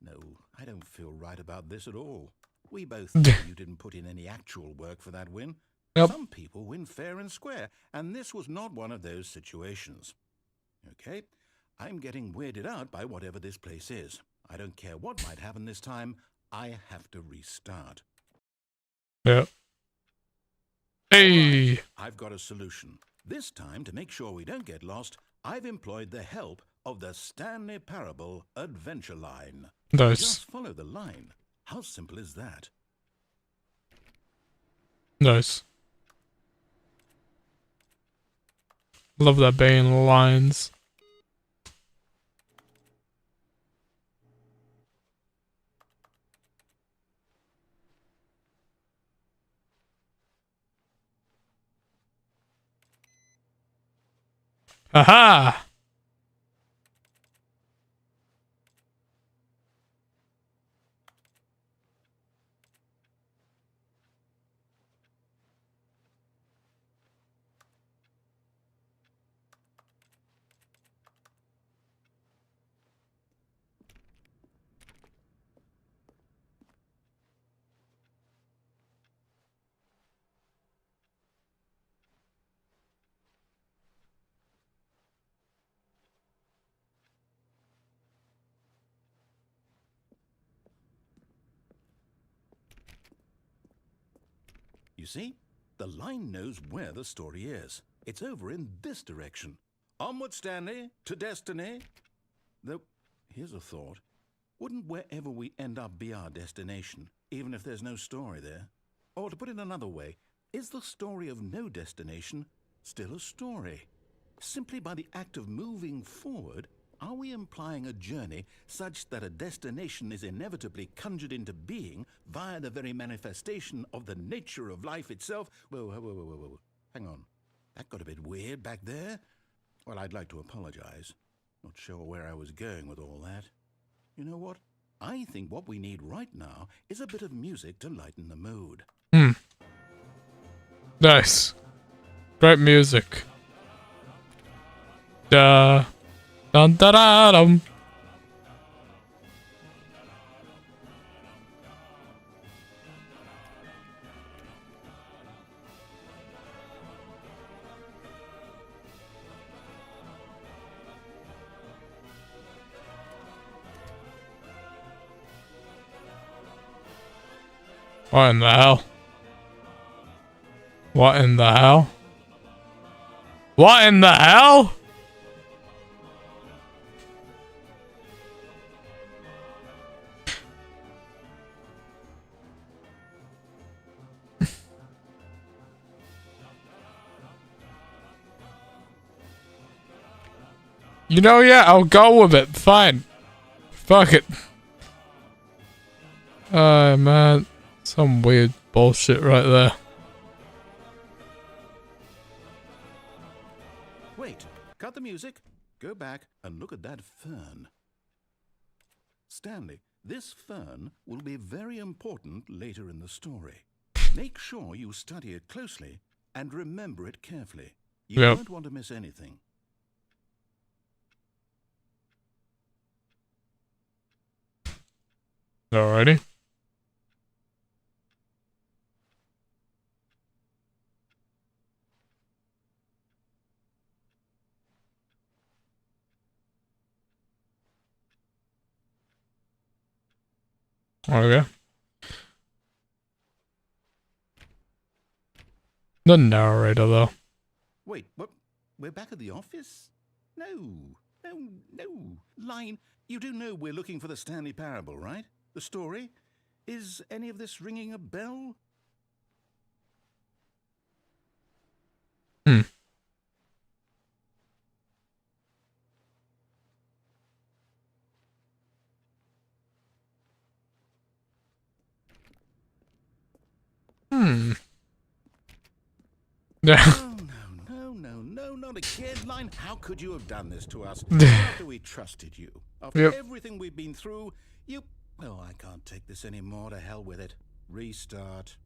No, I don't feel right about this at all. We both know you didn't put in any actual work for that win. Yep. Some people win fair and square, and this was not one of those situations. Okay, I'm getting weirded out by whatever this place is. I don't care what might happen this time. I have to restart. Yep. Hey. Right, I've got a solution. This time, to make sure we don't get lost, I've employed the help of the Stanley Parable Adventure Line. Nice. Just follow the line. How simple is that? Nice. Love that Bane lines. Aha! see, the line knows where the story is. It's over in this direction. Onward, Stanley, to destiny. Though, here's a thought. Wouldn't wherever we end up be our destination, even if there's no story there? Or to put it another way, is the story of no destination still a story? Simply by the act of moving forward, are we implying a journey such that a destination is inevitably conjured into being via the very manifestation of the nature of life itself? Whoa. Hang on. That got a bit weird back there. Well, I'd like to apologize. Not sure where I was going with all that. You know what? I think what we need right now is a bit of music to lighten the mood. Nice. Great music. Dun da da dum. What in the hell? What in the hell? What in the hell? You know, yeah, I'll go with it. Fine. Fuck it. Man. Some weird bullshit right there. Wait, cut the music. Go back and look at that fern. Stanley, this fern will be very important later in the story. Make sure you study it closely and remember it carefully. You won't want to miss anything. Alrighty. Okay. The narrator, though. Wait, what? We're back at the office? No. Line, you do know we're looking for the Stanley Parable, right? The story? Is any of this ringing a bell? Yeah. No, not again, Line. How could you have done this to us? After we trusted you. After everything we've been through, you... Oh, I can't take this anymore. To hell with it. Restart.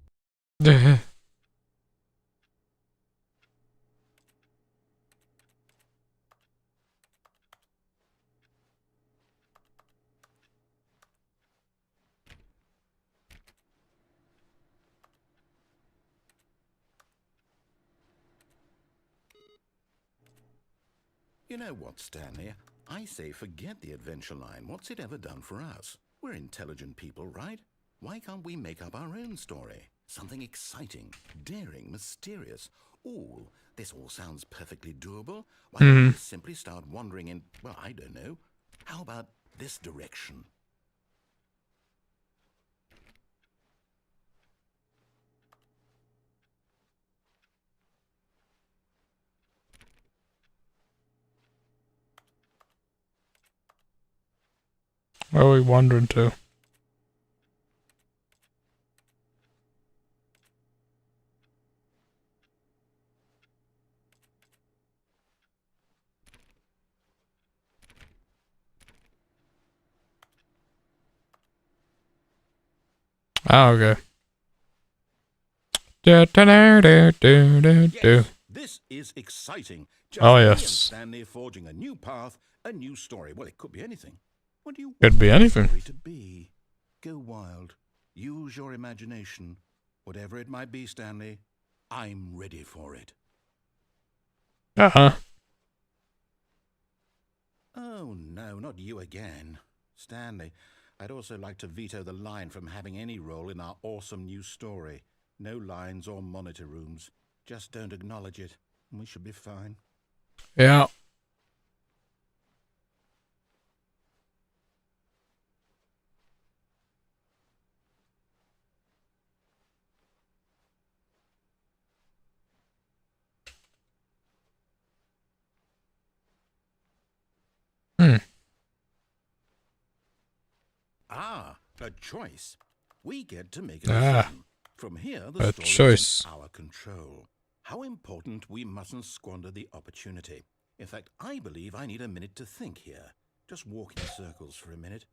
You know what, Stanley? I say forget the adventure line. What's it ever done for us? We're intelligent people, right? Why can't we make up our own story? Something exciting, daring, mysterious. Ooh, this all sounds perfectly doable. Why don't we simply start wandering in, well, I don't know. How about this direction? Where are we wandering to? Oh, okay. Yes, this is exciting. Just Oh, me yes. and Stanley forging a new path, a new story. Well, it could be anything. What do you Could be anything. want it to be? Go wild. Use your imagination. Whatever it might be, Stanley, I'm ready for it. Oh, no, not you again. Stanley, I'd also like to veto the line from having any role in our awesome new story. No lines or monitor rooms. Just don't acknowledge it, and we should be fine. Yeah. Hmm. Ah, a choice. We get to make a Ah, decision. From here, the a story choice. is in our control. How important we mustn't squander the opportunity. In fact, I believe I need a minute to think here. Just walk in circles for a minute.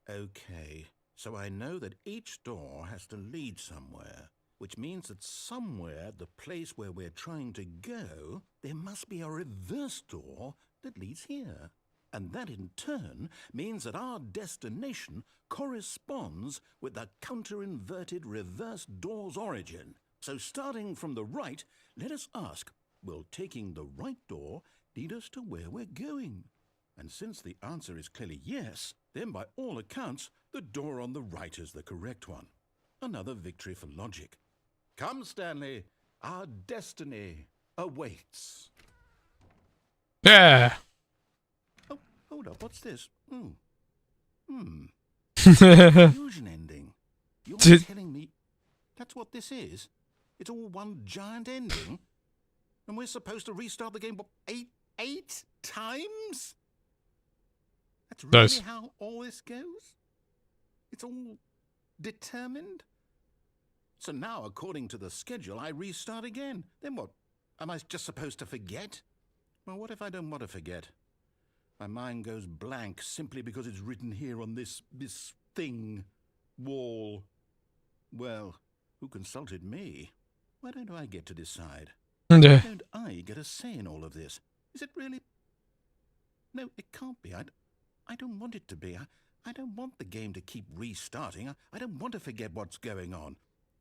Okay, so I know that each door has to lead somewhere, which means that somewhere, the place where we're trying to go, there must be a reverse door that leads here. And that in turn means that our destination corresponds with the counter-inverted reverse door's origin. So starting from the right, let us ask, will taking the right door lead us to where we're going? And since the answer is clearly yes, then by all accounts, the door on the right is the correct one. Another victory for logic. Come, Stanley, our destiny awaits. Yeah. Oh, hold up, what's this? Fusion ending. You're telling me that's what this is? It's all one giant ending? And we're supposed to restart the game, what, eight times? That's really how all this goes? It's all determined? So now, according to the schedule, I restart again. Then what? Am I just supposed to forget? Well, what if I don't want to forget? My mind goes blank simply because it's written here on this thing, wall. Well, who consulted me? Why don't I get to decide? Why don't I get a say in all of this? Is it really? No, it can't be. I don't want it to be. I don't want the game to keep restarting. I don't want to forget what's going on.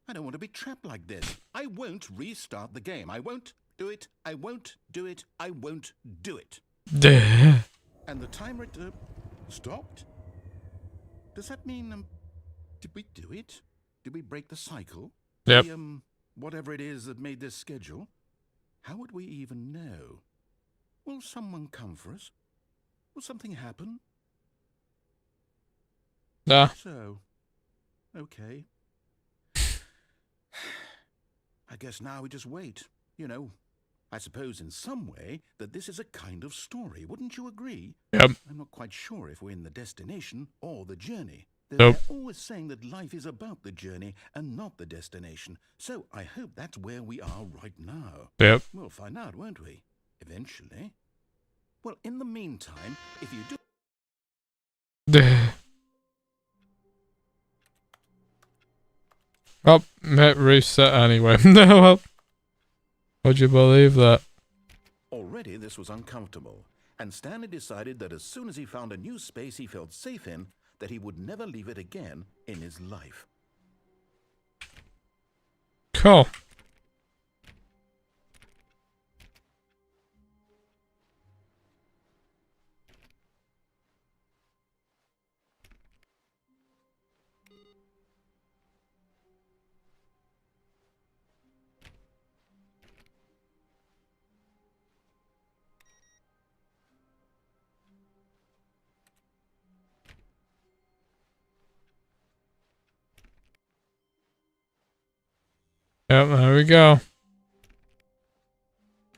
I don't want to be trapped like this. I won't restart the game. I won't do it. I won't do it. I won't do it. And the timer stopped? Does that mean, did we do it? Did we break the cycle? Yep. The, whatever it is that made this schedule? How would we even know? Will someone come for us? Will something happen? Nah. So, okay. I guess now we just wait. You know, I suppose in some way that this is a kind of story. Wouldn't you agree? Yep. I'm not quite sure if we're in the destination or the journey. Nope. They're always saying that life is about the journey and not the destination. So I hope that's where we are right now. Yep. We'll find out, won't we? Eventually. Well, in the meantime, if you do... Oh, it reset anyway. No, well, would you believe that? Already this was uncomfortable, and Stanley decided that as soon as he found a new space he felt safe in, that he would never leave it again in his life. Cool. Yep, there we go.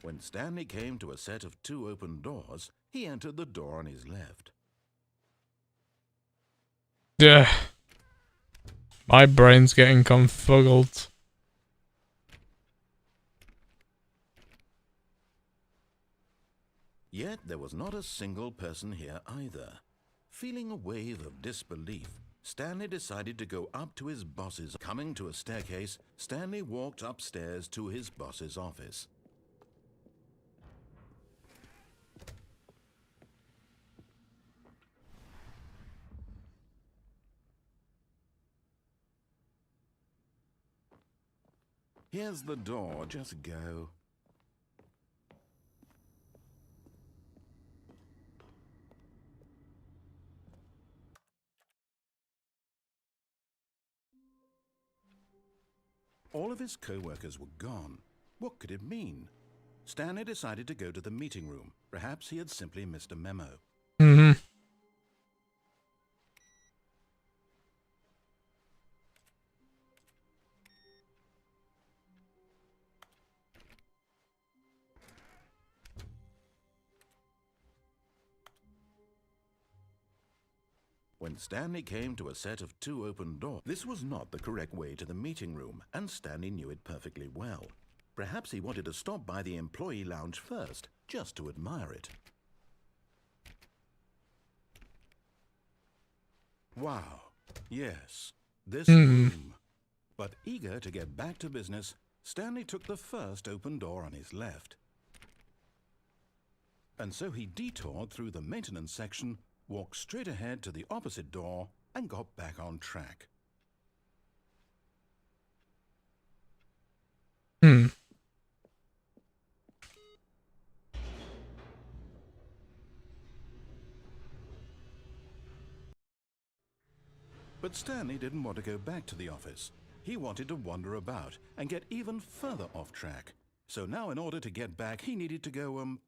When Stanley came to a set of 2 open doors, he entered the door on his left. Yeah. My brain's getting confuggled. Yet there was not a single person here either. Feeling a wave of disbelief, Stanley decided to go up to his boss's. Coming to a staircase, Stanley walked upstairs to his boss's office. Here's the door, just go. All of his co-workers were gone. What could it mean? Stanley decided to go to the meeting room. Perhaps he had simply missed a memo. Mm-hmm. When Stanley came to a set of 2 open doors, this was not the correct way to the meeting room, and Stanley knew it perfectly well. Perhaps he wanted to stop by the employee lounge first, just to admire it. Wow, yes, this room. But eager to get back to business, Stanley took the first open door on his left. And so he detoured through the maintenance section, walked straight ahead to the opposite door, and got back on track. But Stanley didn't want to go back to the office. He wanted to wander about and get even further off track. So now in order to get back, he needed to go,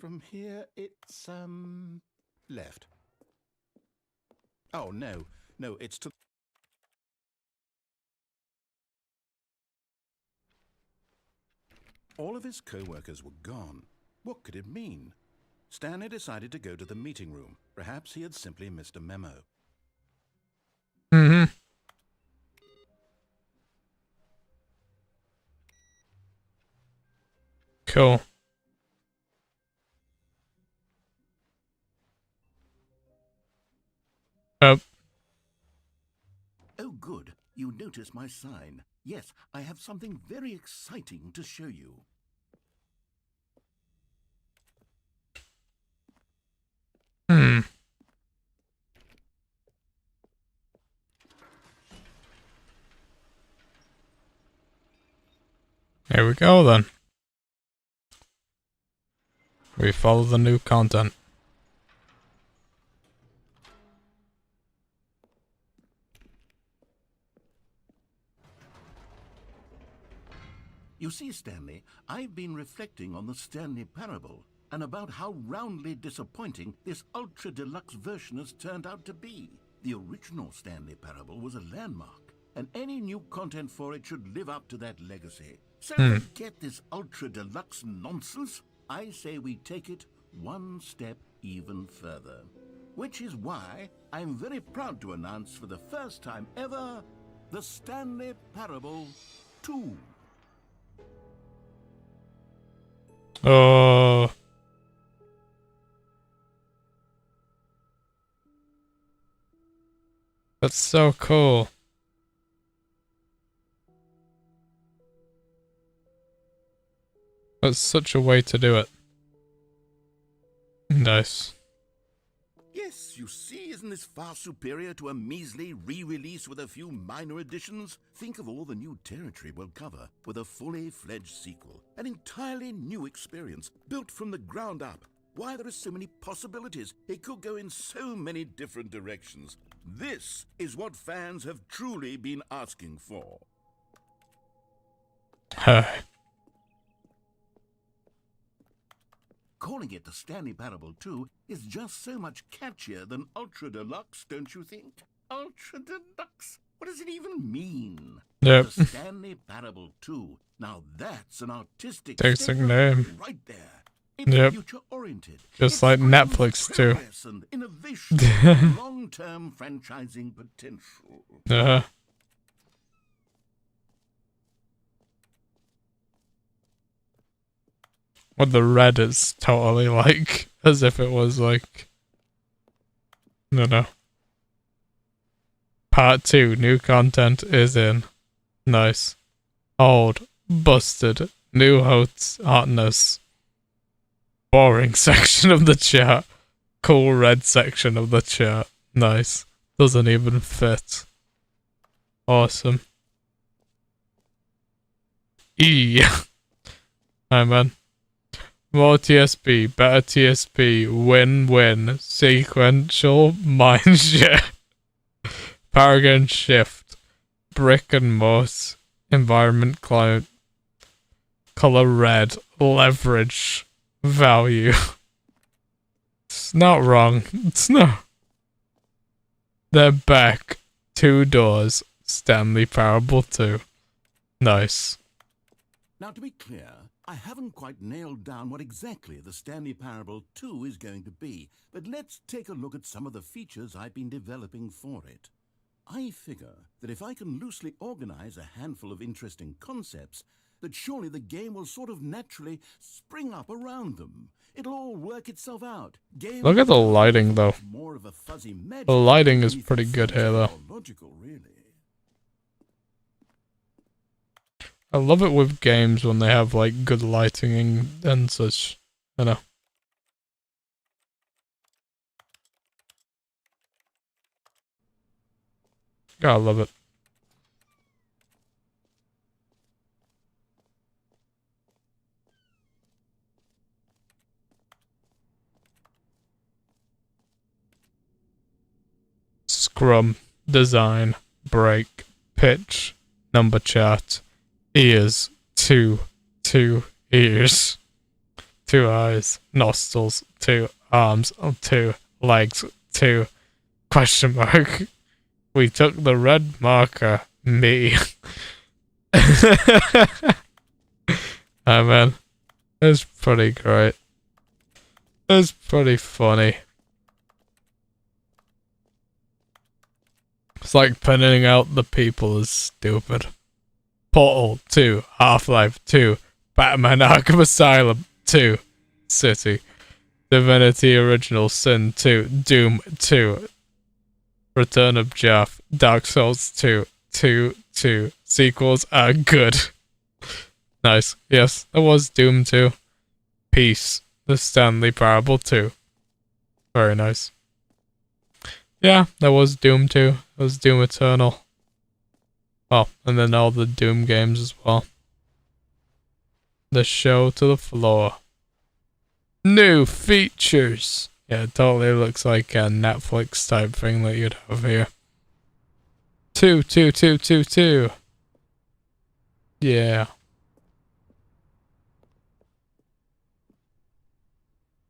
from here it's, left. Oh, no, it's to... All of his co-workers were gone. What could it mean? Stanley decided to go to the meeting room. Perhaps he had simply missed a memo. Mm-hmm. Cool. Oh. Oh, good. You notice my sign. Yes, I have something very exciting to show you. Here we go then. We follow the new content. You see, Stanley, I've been reflecting on the Stanley parable and about how roundly disappointing this ultra-deluxe version has turned out to be. The original Stanley parable was a landmark, and any new content for it should live up to that legacy. So forget this ultra-deluxe nonsense. I say we take it one step even further. Which is why I'm very proud to announce for the first time ever, the Stanley Parable 2. Oh. That's so cool. That's such a way to do it. Nice. Yes, you see, isn't this far superior to a measly re-release with a few minor additions? Think of all the new territory we'll cover with a fully fledged sequel. An entirely new experience, built from the ground up. Why, there are so many possibilities. It could go in so many different directions. This is what fans have truly been asking for. Calling it the Stanley Parable 2 is just so much catchier than Ultra Deluxe, don't you think? Ultra Deluxe? What does it even mean? Yep. The Stanley Parable 2. Now that's an artistic Tasting statement name. right there. It's Yep. future-oriented. Just It like screams Netflix too. progress and innovation and long-term franchising potential. What the red is totally like, as if it was like, no. Part 2, new content is in. Nice. Old, busted, new hosts, hotness. Boring section of the chart. Cool red section of the chart. Nice. Doesn't even fit. Awesome. Hi man. More TSP, better TSP, win-win, sequential mindshare. Paragon shift. Brick and moss. Environment cloud. Color red. Leverage. Value. It's not wrong. It's not. They're back. 2 doors. Stanley Parable 2. Nice. Now, to be clear, I haven't quite nailed down what exactly the Stanley Parable 2 is going to be, but let's take a look at some of the features I've been developing for it. I figure that if I can loosely organize a handful of interesting concepts, that surely the game will sort of naturally spring up around them. It'll all work itself out. Look at the lighting, though. More of a fuzzy magic. The lighting is pretty good here, though. Logical, really. I love it with games when they have, like, good lighting and such. You know. Gotta love it. Scrum, design, break, pitch, number chart, ears, 2 ears, 2 eyes, nostrils, 2 arms, 2 legs, 2 question mark. We took the red marker, me. Oh man, it's pretty great. It's pretty funny. It's like pinning out the people is stupid. Portal 2, Half-Life 2, Batman Arkham Asylum 2, City, Divinity Original Sin 2, Doom 2, Return of Jeff, Dark Souls 2, 2. Sequels are good. Nice. Yes, there was Doom 2. Peace, the Stanley Parable 2. Very nice. Yeah, there was Doom 2. There was Doom Eternal. Oh, and then all the Doom games as well. The show to the floor. New features. Yeah, it totally looks like a Netflix type thing that you'd have here. 2. Yeah.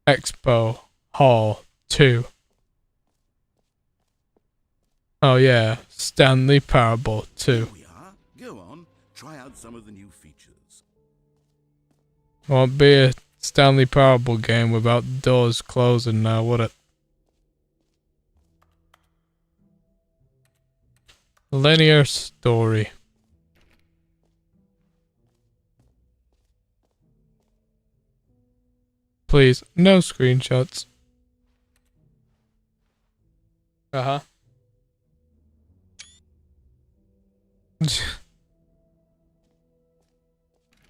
Expo Hall 2. Oh yeah, Stanley Parable 2. Here we are. Go on, try out some of the new features. Won't be a Stanley Parable game without doors closing now, would it? Linear story. Please, no screenshots. Uh-huh.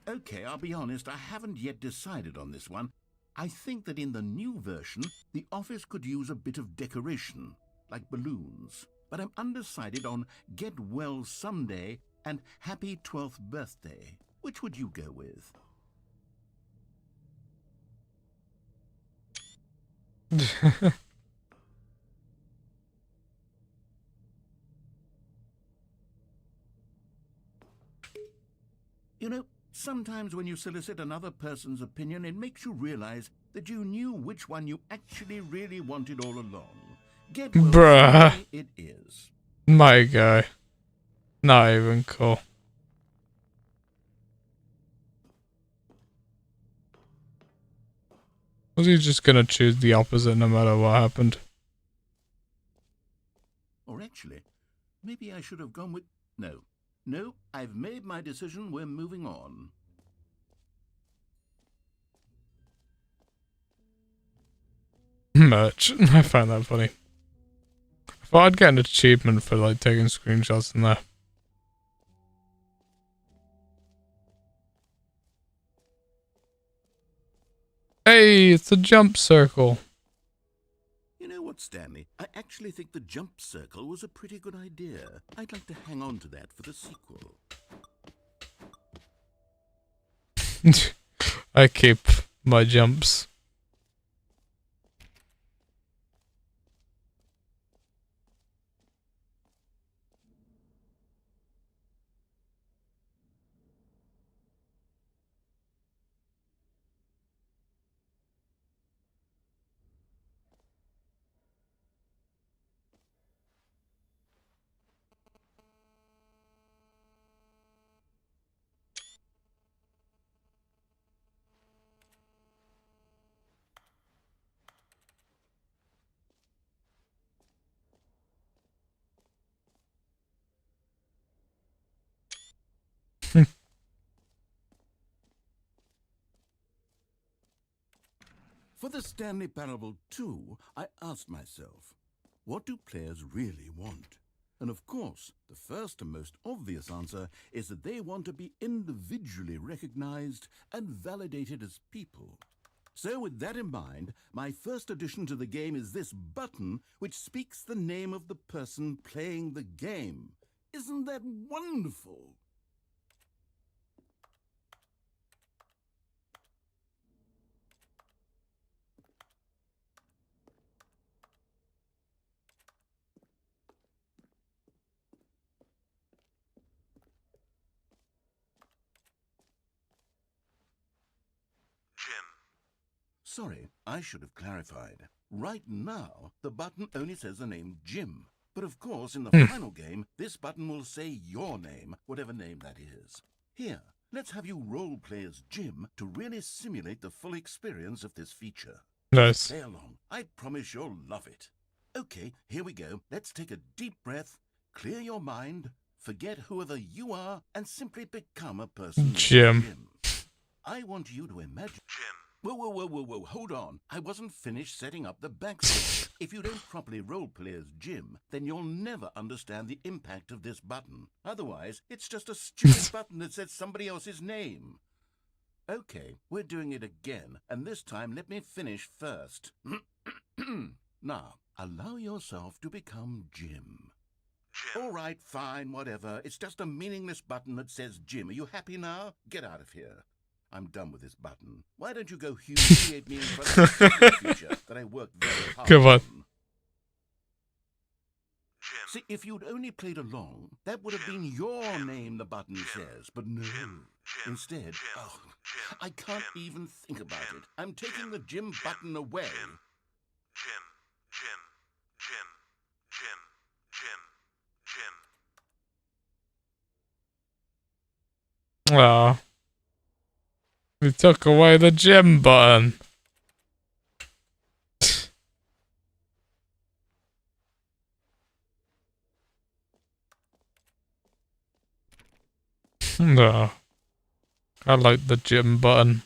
Okay, I'll be honest, I haven't yet decided on this one. I think that in the new version, the office could use a bit of decoration, like balloons. But I'm undecided on Get Well Someday and Happy 12th Birthday. Which would you go with? You know, sometimes when you solicit another person's opinion, it makes you realize that you knew which one you actually really wanted all along. Get well Bruh. someday it is. My guy. Not even cool. Was he just gonna choose the opposite no matter what happened? Or actually, maybe I should have gone with... No, I've made my decision. We're moving on. Merch. I find that funny. I thought I'd get an achievement for like taking screenshots in there. Hey, it's a jump circle. You know what, Stanley? I actually think the jump circle was a pretty good idea. I'd like to hang on to that for the sequel. I keep my jumps. For the Stanley Parable 2, I asked myself, what do players really want? And of course, the first and most obvious answer is that they want to be individually recognized and validated as people. So with that in mind, my first addition to the game is this button which speaks the name of the person playing the game. Isn't that wonderful? Sorry, I should have clarified. Right now, the button only says the name Jim. But of course, in the final game, this button will say your name, whatever name that is. Here, let's have you role play as Jim to really simulate the full experience of this feature. Nice. Play along. I promise you'll love it. Okay, here we go. Let's take a deep breath, clear your mind, forget whoever you are, and simply become a person named Jim. I want you to imagine... Whoa, hold on. I wasn't finished setting up the backstory. If you don't properly roleplay as Jim, then you'll never understand the impact of this button. Otherwise, it's just a stupid button that says somebody else's name. Okay, we're doing it again, and this time let me finish first. Now, allow yourself to become Jim. All right, fine, whatever. It's just a meaningless button that says Jim. Are you happy now? Get out of here. I'm done with this button. Why don't you go humiliate me in front of the future that I worked very hard Come on. See, if you'd only played along, that would have been your name the button says, but no. Instead, oh, I can't even think about it. I'm taking the Jim button away. Aw. We took away the Jim button. No. I like the Jim button.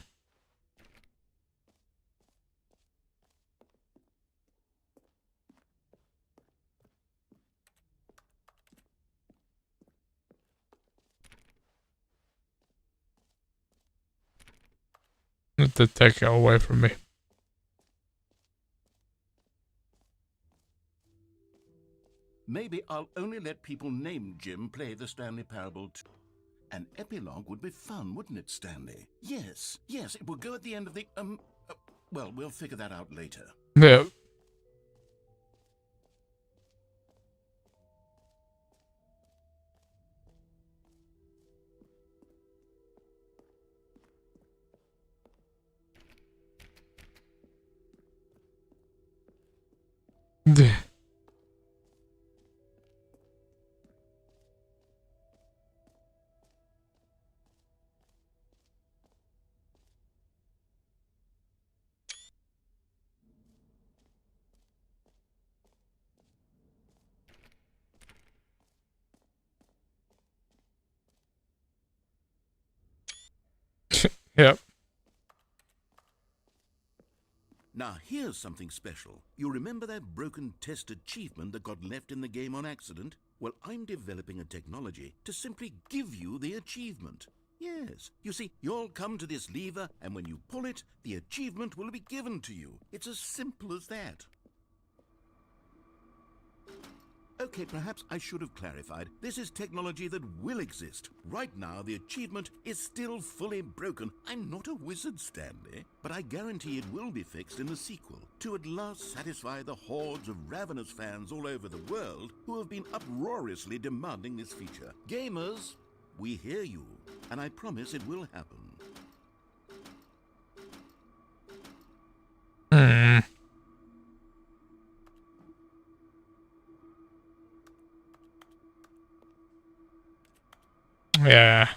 To take it away from me. Maybe I'll only let people named Jim play the Stanley Parable 2. An epilogue would be fun, wouldn't it, Stanley? Yes, it will go at the end of the, well, we'll figure that out later. Yeah. Yep. Now, here's something special. You remember that broken test achievement that got left in the game on accident? Well, I'm developing a technology to simply give you the achievement. Yes. You see, you'll come to this lever, and when you pull it, the achievement will be given to you. It's as simple as that. Okay, perhaps I should have clarified. This is technology that will exist. Right now, the achievement is still fully broken. I'm not a wizard, Stanley, but I guarantee it will be fixed in the sequel to at last satisfy the hordes of ravenous fans all over the world who have been uproariously demanding this feature. Gamers, we hear you, and I promise it will happen. Yeah.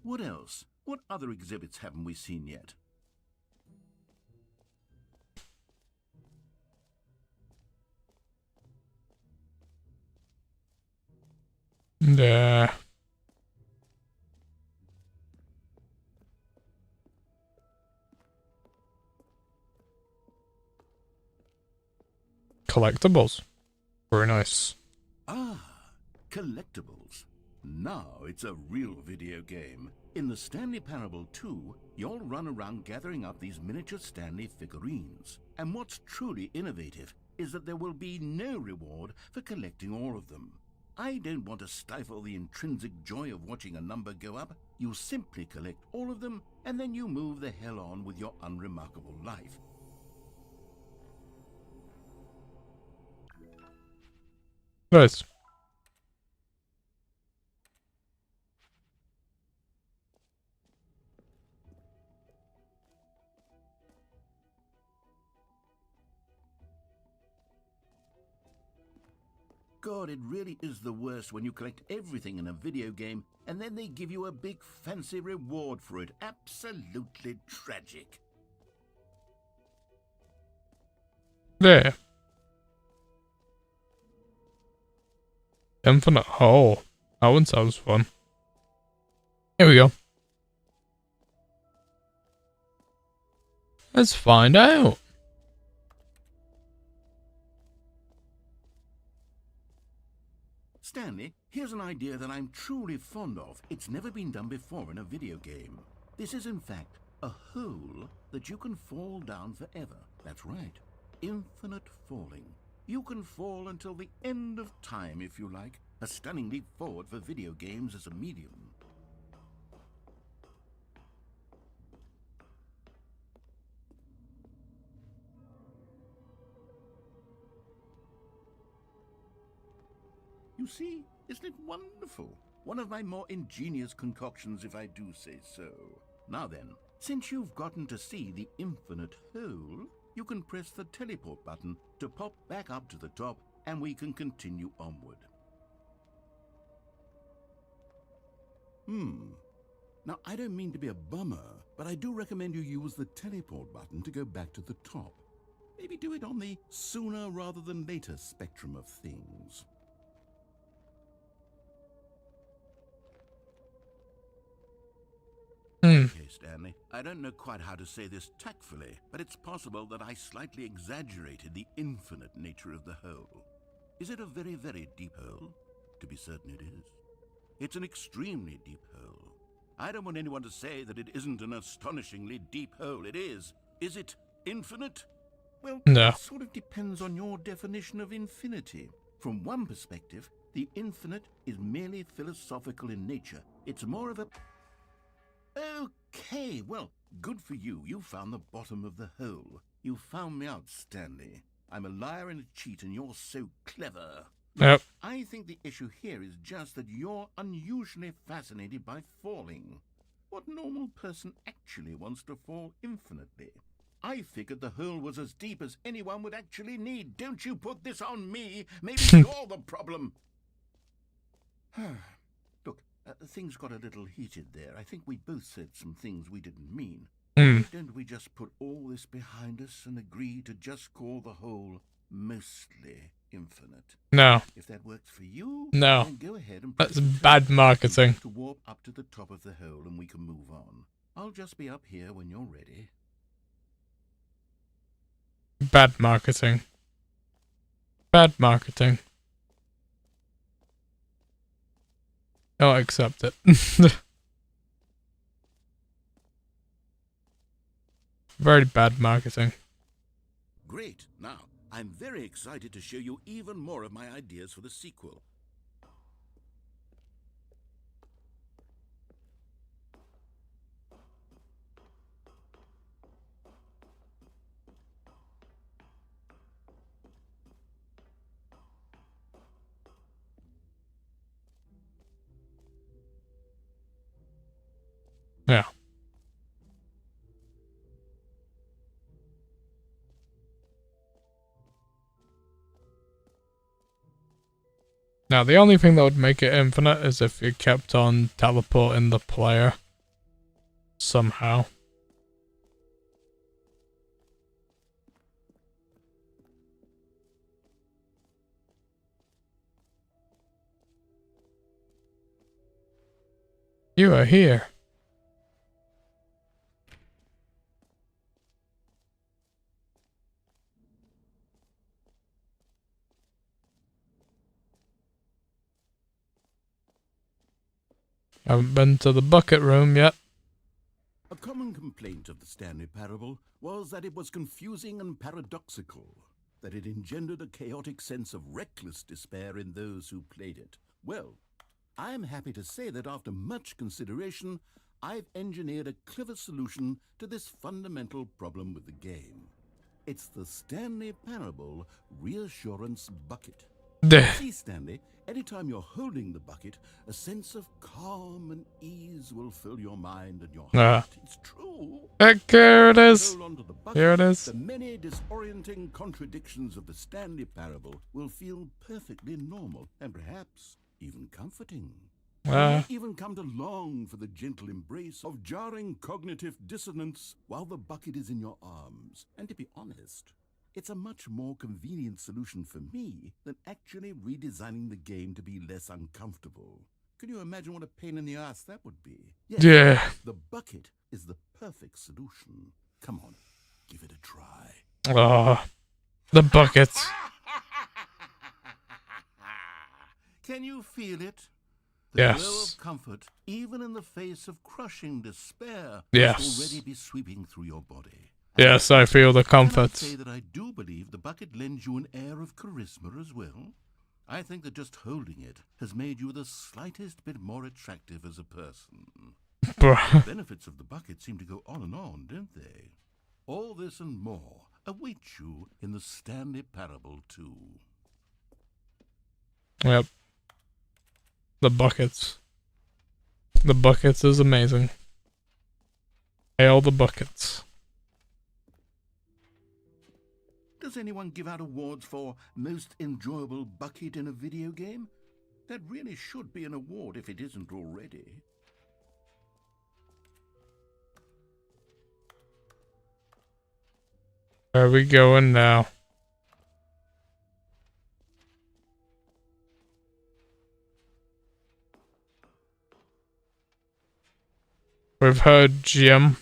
What else? What other exhibits haven't we seen yet? Yeah. Collectibles. Very nice. Ah, collectibles. Now it's a real video game. In the Stanley Parable 2, you'll run around gathering up these miniature Stanley figurines. And what's truly innovative is that there will be no reward for collecting all of them. I don't want to stifle the intrinsic joy of watching a number go up. You simply collect all of them, and then you move the hell on with your unremarkable life. Nice. God, it really is the worst when you collect everything in a video game and then they give you a big fancy reward for it. Absolutely tragic. There. Infinite hole. That one sounds fun. Here we go. Let's find out. Stanley, here's an idea that I'm truly fond of. It's never been done before in a video game. This is in fact a hole that you can fall down forever. That's right. Infinite falling. You can fall until the end of time if you like. A stunning leap forward for video games as a medium. You see, isn't it wonderful? One of my more ingenious concoctions, if I do say so. Now then, since you've gotten to see the infinite hole, you can press the teleport button to pop back up to the top, and we can continue onward. Now, I don't mean to be a bummer, but I do recommend you use the teleport button to go back to the top. Maybe do it on the sooner rather than later spectrum of things. Okay, Stanley, I don't know quite how to say this tactfully, but it's possible that I slightly exaggerated the infinite nature of the hole. Is it a very, very deep hole? To be certain it is. It's an extremely deep hole. I don't want anyone to say that it isn't an astonishingly deep hole. It is. Is it infinite? Well, No. it sort of depends on your definition of infinity. From one perspective, the infinite is merely philosophical in nature. It's more of a... Okay, well, good for you. You found the bottom of the hole. You found me out, Stanley. I'm a liar and a cheat, and you're so clever. Yep. I think the issue here is just that you're unusually fascinated by falling. What normal person actually wants to fall infinitely? I figured the hole was as deep as anyone would actually need. Don't you put this on me. Maybe you're the problem. Look, things got a little heated there. I think we both said some things we didn't mean. Why don't we just put all this behind us and agree to just call the hole mostly infinite? No. If that works for you, No. then go ahead and That's press the bad turn marketing. to warp up to the top of the hole and we can move on. I'll just be up here when you're ready. Bad marketing. Bad marketing. Don't accept it. Very bad marketing. Great. Now, I'm very excited to show you even more of my ideas for the sequel. Yeah. Now, the only thing that would make it infinite is if you kept on teleporting the player somehow. You are here. I haven't been to the bucket room yet. A common complaint of the Stanley Parable was that it was confusing and paradoxical, that it engendered a chaotic sense of reckless despair in those who played it. Well, I am happy to say that after much consideration, I've engineered a clever solution to this fundamental problem with the game. It's the Stanley Parable Reassurance Bucket. See, Stanley, anytime you're holding the bucket, a sense of calm and ease will fill your mind and your heart. It's true. Here it is. Hold on to the bucket, Here it is. the many disorienting contradictions of the Stanley Parable will feel perfectly normal and perhaps even comforting. You may even come to long for the gentle embrace of jarring cognitive dissonance while the bucket is in your arms. And to be honest, it's a much more convenient solution for me than actually redesigning the game to be less uncomfortable. Can you imagine what a pain in the ass that would be? Yes, Yeah. the bucket is the perfect solution. Come on, give it a try. Oh, the buckets. Can you feel it? The Yes. glow of comfort, even in the face of crushing despair, Yes. must already be sweeping through your body. Yes, I feel the Can I comfort. say that I do believe the bucket lends you an air of charisma as well? I think that just holding it has made you the slightest bit more attractive as a person. The benefits of the bucket seem to go on and on, don't they? All this and more await you in the Stanley Parable 2. Yep. The buckets. The buckets is amazing. Hail the buckets. Does anyone give out awards for most enjoyable bucket in a video game? That really should be an award if it isn't already. Where are we going now? We've heard Jim.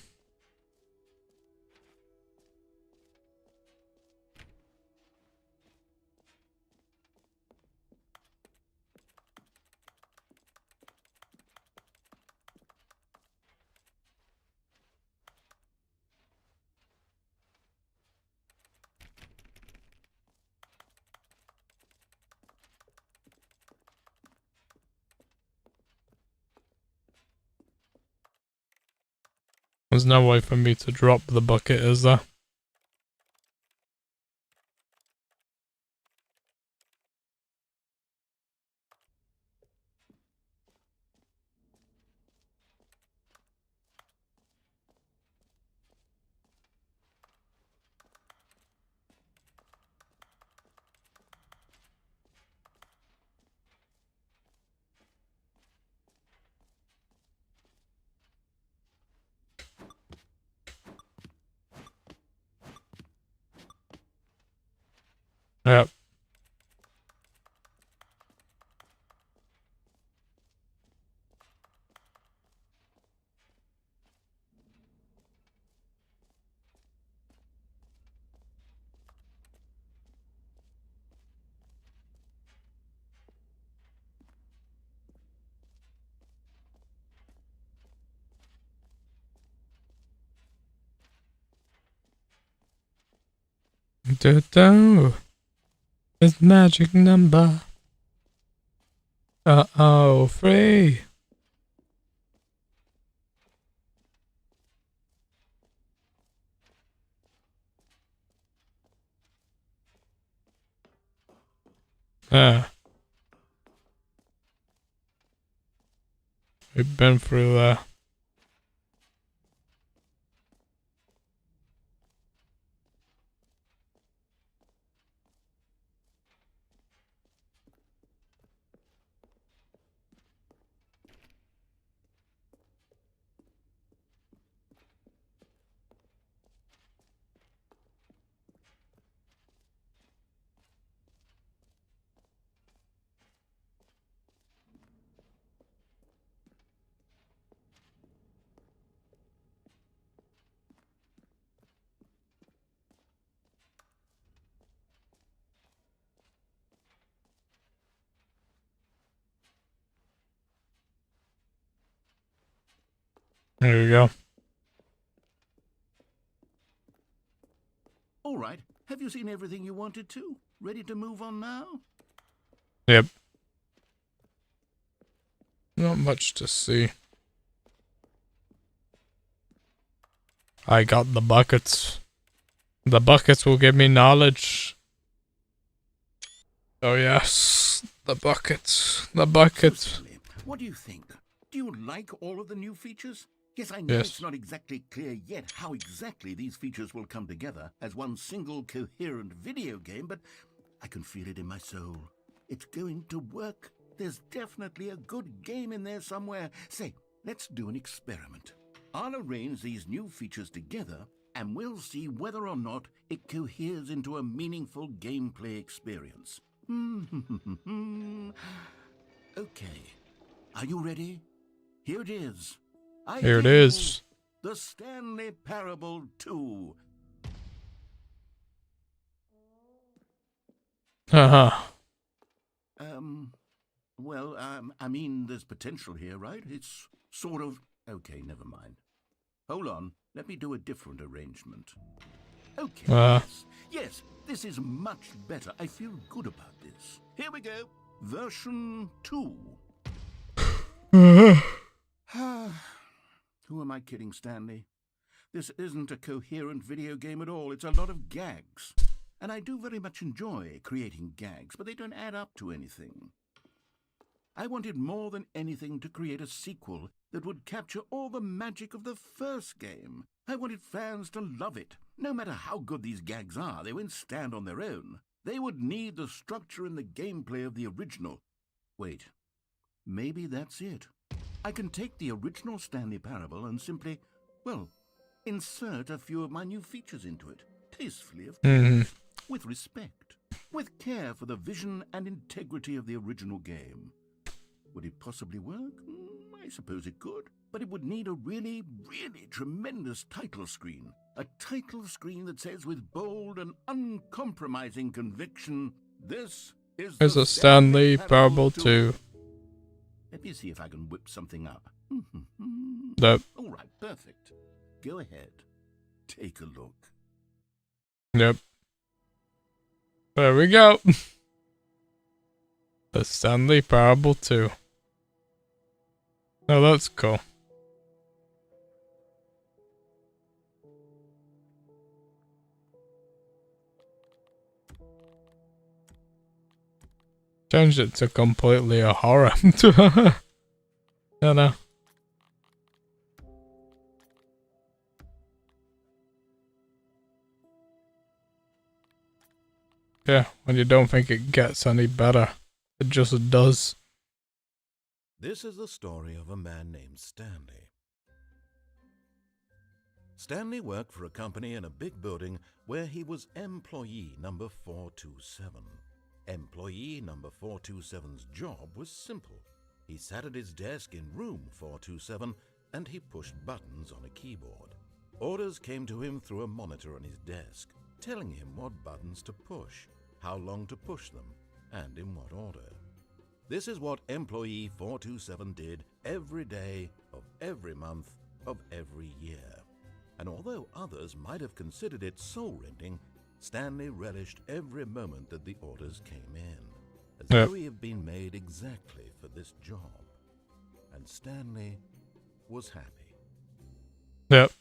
There's no way for me to drop the bucket, is there? Yep. Do-do. It's magic number. Uh-oh, free. We've been through there. There you go. All right. Have you seen everything you wanted to? Ready to move on now? Yep. Not much to see. I got the buckets. The buckets will give me knowledge. Oh yes, the buckets. The buckets. Stanley, what do you think? Do you like all of the new features? Yes, I know Yes. it's not exactly clear yet how exactly these features will come together as one single coherent video game, but I can feel it in my soul. It's going to work. There's definitely a good game in there somewhere. Say, let's do an experiment. I'll arrange these new features together, and we'll see whether or not it coheres into a meaningful gameplay experience. Okay. Are you ready? Here it is. Here it is. The Stanley Parable 2. Haha. I mean, there's potential here, right? It's sort of... Okay, never mind. Hold on. Let me do a different arrangement. Okay, yes, this is much better. I feel good about this. Here we go. Version 2. Who am I kidding, Stanley? This isn't a coherent video game at all. It's a lot of gags. And I do very much enjoy creating gags, but they don't add up to anything. I wanted more than anything to create a sequel that would capture all the magic of the first game. I wanted fans to love it. No matter how good these gags are, they won't stand on their own. They would need the structure and the gameplay of the original. Wait, maybe that's it. I can take the original Stanley Parable and simply, well, insert a few of my new features into it. Tastefully, of course. With respect. With care for the vision and integrity of the original game. Would it possibly work? I suppose it could. But it would need a really, really tremendous title screen. A title screen that says with bold and uncompromising conviction, this is There's the a Stanley Parable 2. Let me see if I can whip something up. Nope. All right, perfect. Go ahead. Take a look. Yep. There we go. The Stanley Parable 2. Oh, that's cool. Changed it to completely a horror. I don't know. Yeah, when you don't think it gets any better, it just does. This is the story of a man named Stanley. Stanley worked for a company in a big building where he was employee number 427. Employee number 427's job was simple. He sat at his desk in room 427 and he pushed buttons on a keyboard. Orders came to him through a monitor on his desk, telling him what buttons to push, how long to push them, and in what order. This is what employee 427 did every day of every month of every year. And although others might have considered it soul-rending, Stanley relished every moment that the orders came in, as though he had been made exactly for this job. And Stanley was happy. Yep.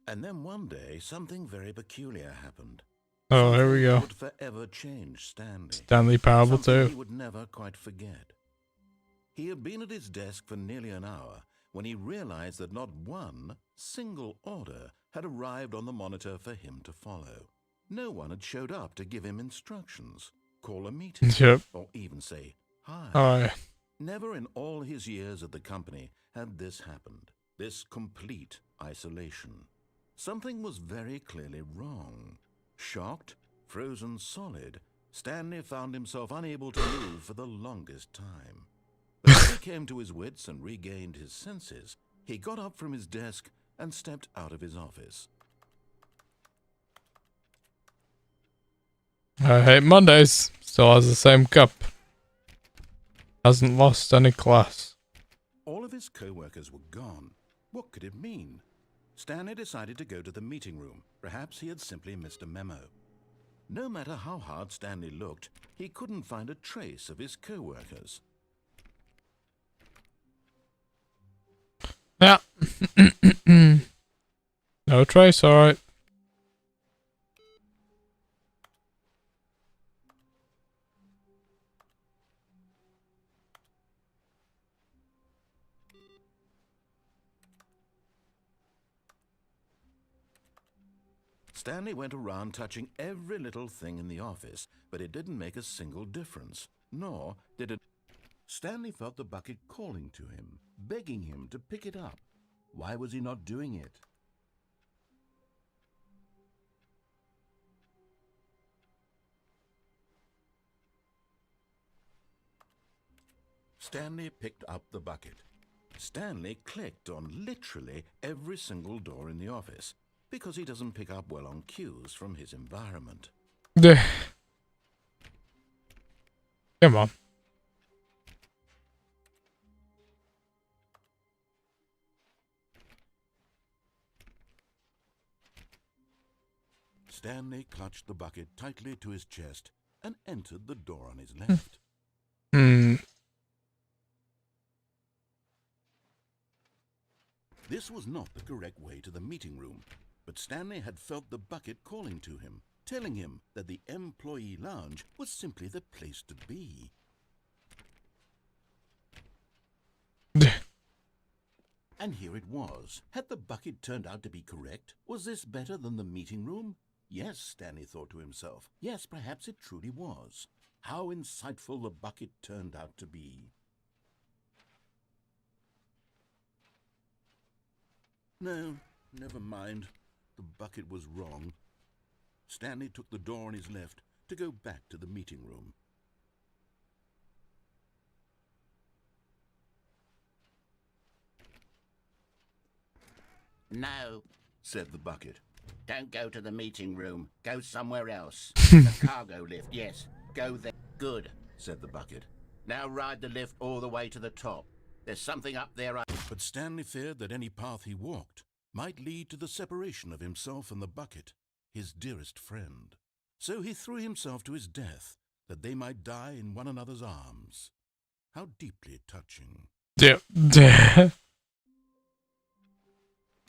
And then one day, something very peculiar happened. Oh, here we go. Would forever change Stanley. Stanley Parable Something 2. he would never quite forget. He had been at his desk for nearly an hour when he realized that not one single order had arrived on the monitor for him to follow. No one had showed up to give him instructions, call a meeting, Yep. or even say hi. Hi. Never in all his years at the company had this happened, this complete isolation. Something was very clearly wrong. Shocked, frozen solid, Stanley found himself unable to move for the longest time. But when he came to his wits and regained his senses, he got up from his desk and stepped out of his office. I hate Mondays. Still has the same cup. Hasn't lost any class. All of his co-workers were gone. What could it mean? Stanley decided to go to the meeting room. Perhaps he had simply missed a memo. No matter how hard Stanley looked, he couldn't find a trace of his co-workers. Yeah. No trace, alright. Stanley went around touching every little thing in the office, but it didn't make a single difference. Nor did it... Stanley felt the bucket calling to him, begging him to pick it up. Why was he not doing it? Stanley picked up the bucket. Stanley clicked on literally every single door in the office, because he doesn't pick up well on cues from his environment. Come on. Stanley clutched the bucket tightly to his chest and entered the door on his left. This was not the correct way to the meeting room, but Stanley had felt the bucket calling to him, telling him that the employee lounge was simply the place to be. And here it was. Had the bucket turned out to be correct? Was this better than the meeting room? Yes, Stanley thought to himself. Yes, perhaps it truly was. How insightful the bucket turned out to be. No, never mind. The bucket was wrong. Stanley took the door on his left to go back to the meeting room. No, said the bucket. don't go to the meeting room. Go somewhere else. The cargo lift, yes. Go there. Good, Said the bucket. now ride the lift all the way to the top. There's something up there But Stanley feared that any path he walked might lead to the separation of himself and the bucket, his dearest friend. So he threw himself to his death, that they might die in one another's arms. How deeply touching. Yeah.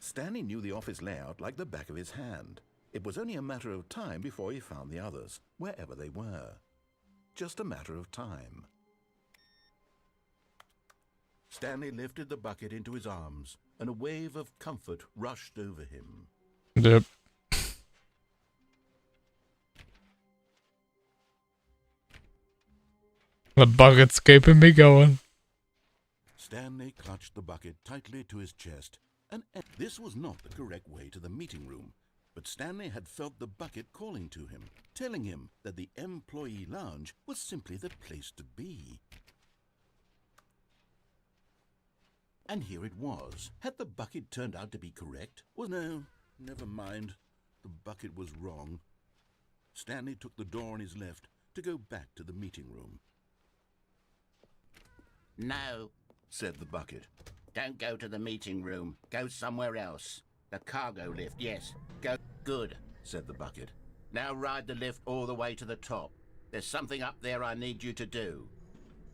Stanley knew the office layout like the back of his hand. It was only a matter of time before he found the others, wherever they were. Just a matter of time. Stanley lifted the bucket into his arms, and a wave of comfort rushed over him. Yep. The bucket's keeping me going. Stanley clutched the bucket tightly to his chest, and this was not the correct way to the meeting room, but Stanley had felt the bucket calling to him, telling him that the employee lounge was simply the place to be. And here it was. Had the bucket turned out to be correct? Well, no, never mind. The bucket was wrong. Stanley took the door on his left to go back to the meeting room. No, Said the bucket. don't go to the meeting room. Go somewhere else. The cargo lift, yes. Go. Good, Said the bucket. now ride the lift all the way to the top. There's something up there I need you to do.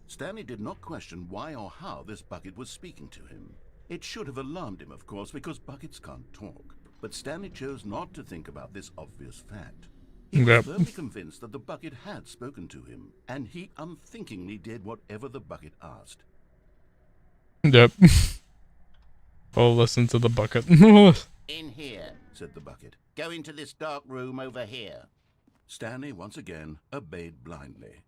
Stanley did not question why or how this bucket was speaking to him. It should have alarmed him, of course, because buckets can't talk. But Stanley chose not to think about this obvious fact. He was firmly convinced that the bucket had spoken to him, and he unthinkingly did whatever the bucket asked. Yep. I'll listen to the bucket. In here. Said the bucket. Go into this dark room over here. Stanley once again obeyed blindly.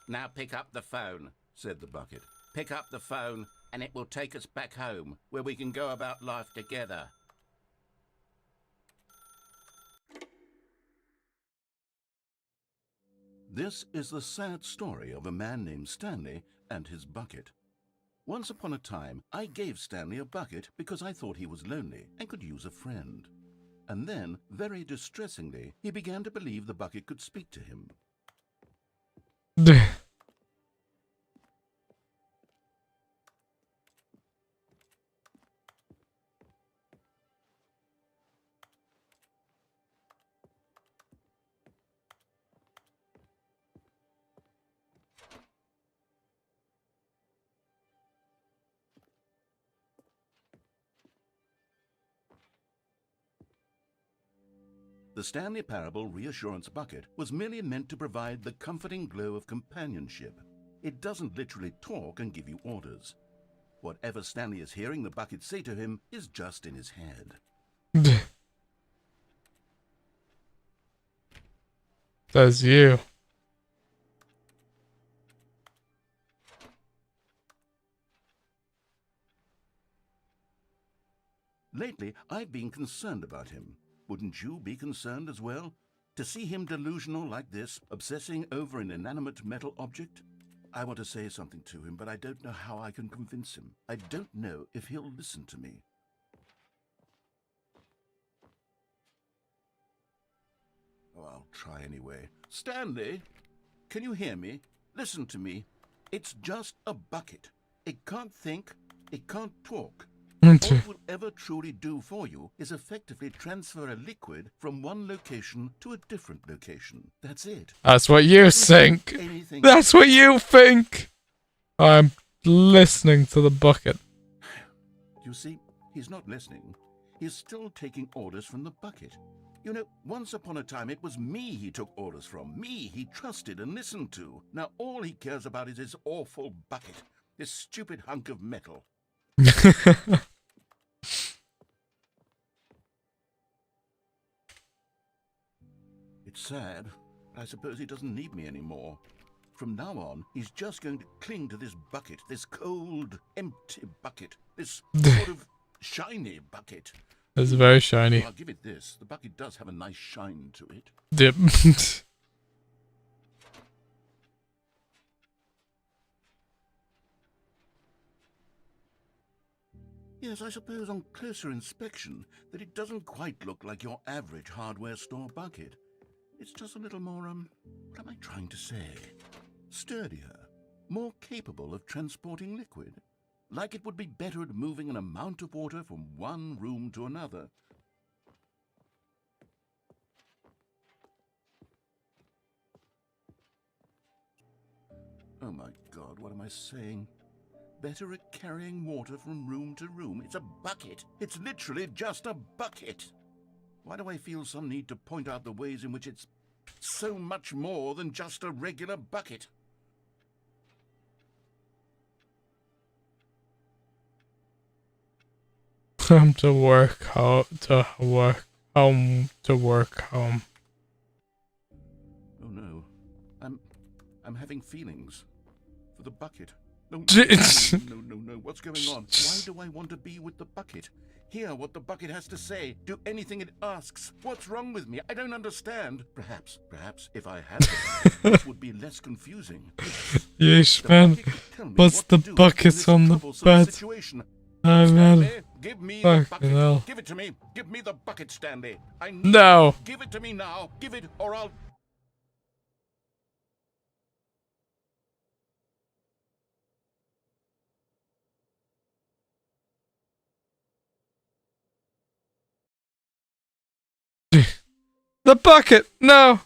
Now pick up the phone. Said the bucket. Pick up the phone and it will take us back home, where we can go about life together. This is the sad story of a man named Stanley and his bucket. Once upon a time, I gave Stanley a bucket because I thought he was lonely and could use a friend. And then, very distressingly, he began to believe the bucket could speak to him. The Stanley Parable Reassurance Bucket was merely meant to provide the comforting glow of companionship. It doesn't literally talk and give you orders. Whatever Stanley is hearing the bucket say to him is just in his head. That's you. Lately, I've been concerned about him. Wouldn't you be concerned as well? To see him delusional like this, obsessing over an inanimate metal object? I want to say something to him, but I don't know how I can convince him. I don't know if he'll listen to me. Oh, I'll try anyway. Stanley, can you hear me? Listen to me. It's just a bucket. It can't think. It can't talk. All it will ever truly do for you is effectively transfer a liquid from one location to a different location. That's it. That's what you think. That's what you think. I'm listening to the bucket. You see, he's not listening. He's still taking orders from the bucket. You know, once upon a time it was me he took orders from. Me he trusted and listened to. Now all he cares about is his awful bucket. This stupid hunk of metal. It's sad. I suppose he doesn't need me anymore. From now on, he's just going to cling to this bucket, this cold, empty bucket, this sort of shiny bucket. It's very shiny. Well, I'll give it this. The bucket does have a nice shine to it. Yep. Yes, I suppose on closer inspection that it doesn't quite look like your average hardware store bucket. It's just a little more, what am I trying to say? Sturdier, more capable of transporting liquid. Like it would be better at moving an amount of water from one room to another. Oh my God, what am I saying? Better at carrying water from room to room. It's a bucket. It's literally just a bucket. Why do I feel some need to point out the ways in which it's so much more than just a regular bucket? Come to work, home, to work, home, to work, home. Oh no, I'm having feelings for the bucket. No, no, what's going on? Why do I want to be with the bucket? Hear what the bucket has to say. Do anything it asks. What's wrong with me? I don't understand. Perhaps if I had it would be less confusing. Yes, man. What's the bucket on the bed? Oh, man. Give me the bucket. Hell. Give it to me. Give me the bucket, Stanley. I need No. it. Give it to me now. Give it or I'll... The bucket! No!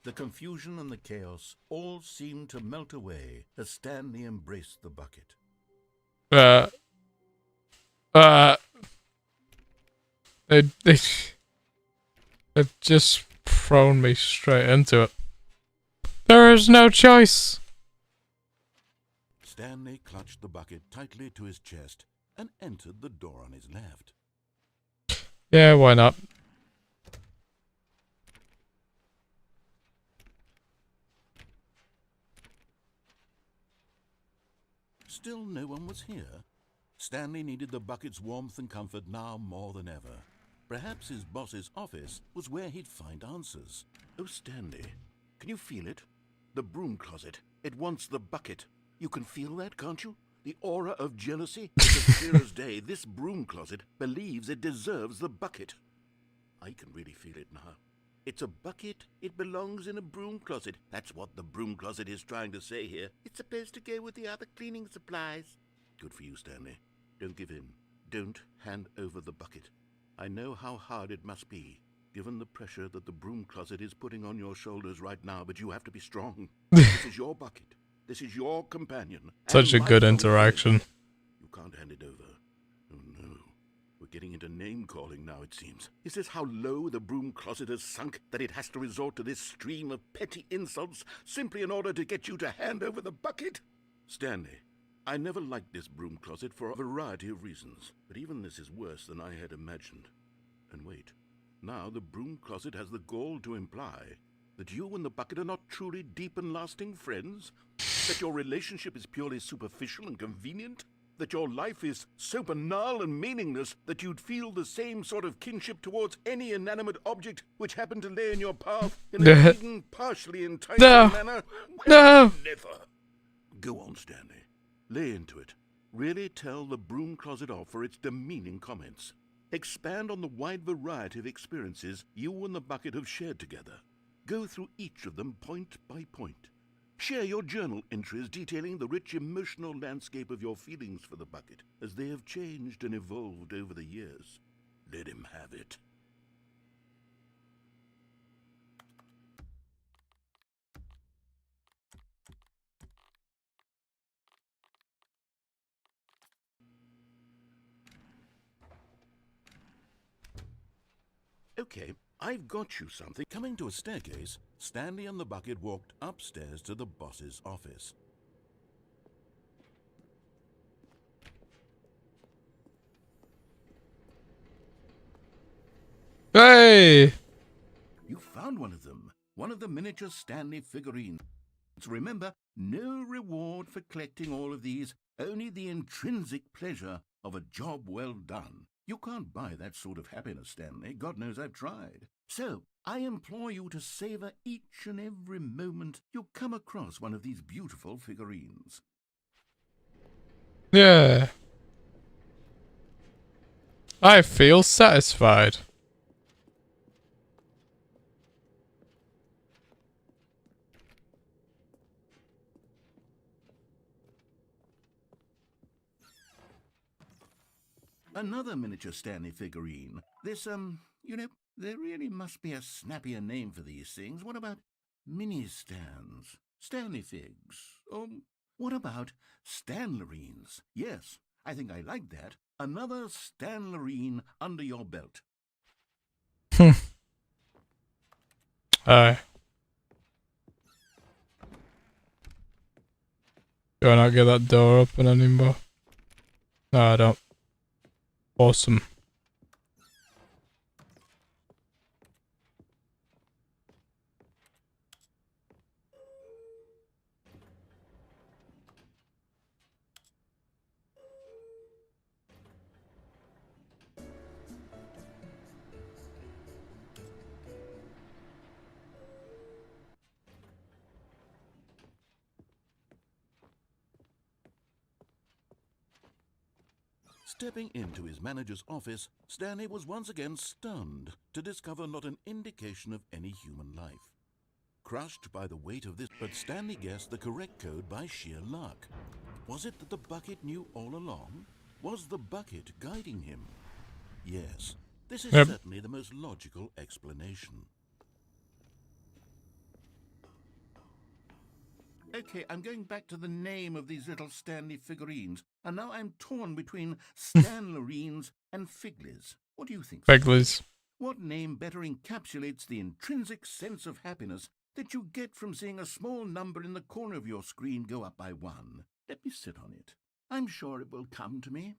The confusion and the chaos all seemed to melt away as Stanley embraced the bucket. They've just thrown me straight into it. There is no choice. Stanley clutched the bucket tightly to his chest and entered the door on his left. Yeah, why not? Still no one was here. Stanley needed the bucket's warmth and comfort now more than ever. Perhaps his boss's office was where he'd find answers. Oh, Stanley, can you feel it? The broom closet. It wants the bucket. You can feel that, can't you? The aura of jealousy? It's as clear as day. This broom closet believes it deserves the bucket. I can really feel it now. It's a bucket. It belongs in a broom closet. That's what the broom closet is trying to say here. It's supposed to go with the other cleaning supplies. Good for you, Stanley. Don't give in. Don't hand over the bucket. I know how hard it must be, given the pressure that the broom closet is putting on your shoulders right now, but you have to be strong. This is your bucket. This is your companion. Such a good interaction. You can't hand it over. Oh no. We're getting into name-calling now, it seems. Is this how low the broom closet has sunk, that it has to resort to this stream of petty insults simply in order to get you to hand over the bucket? Stanley, I never liked this broom closet for a variety of reasons, but even this is worse than I had imagined. And wait, now the broom closet has the gall to imply that you and the bucket are not truly deep and lasting friends? That your relationship is purely superficial and convenient? That your life is so banal and meaningless that you'd feel the same sort of kinship towards any inanimate object which happened to lay in your path in a even partially enticing manner? Well, never. Go on, Stanley. Lay into it. Really tell the broom closet off for its demeaning comments. Expand on the wide variety of experiences you and the bucket have shared together. Go through each of them point by point. Share your journal entries detailing the rich emotional landscape of your feelings for the bucket as they have changed and evolved over the years. Let him have it. Okay, I've got you something. Coming to a staircase, Stanley and the bucket walked upstairs to the boss's office. Hey! You found one of them. One of the miniature Stanley figurines. Remember, no reward for collecting all of these, only the intrinsic pleasure of a job well done. You can't buy that sort of happiness, Stanley. God knows I've tried. So, I implore you to savor each and every moment you come across one of these beautiful figurines. Yeah. I feel satisfied. Another miniature Stanley figurine. This, you know, there really must be a snappier name for these things. What about mini-stands? Stanley figs? Or what about Stanlerines? Yes, I think I like that. Another Stanlerine under your belt. Aye. Do I not get that door open anymore? No, I don't. Awesome. Stepping into his manager's office, Stanley was once again stunned to discover not an indication of any human life. Crushed by the weight of this, but Stanley guessed the correct code by sheer luck. Was it that the bucket knew all along? Was the bucket guiding him? Yes, this is certainly the most logical explanation. Okay, I'm going back to the name of these little Stanley figurines, and now I'm torn between Stanlerines and Figlies. What do you think? Figlies. What name better encapsulates the intrinsic sense of happiness that you get from seeing a small number in the corner of your screen go up by 1? Let me sit on it. I'm sure it will come to me.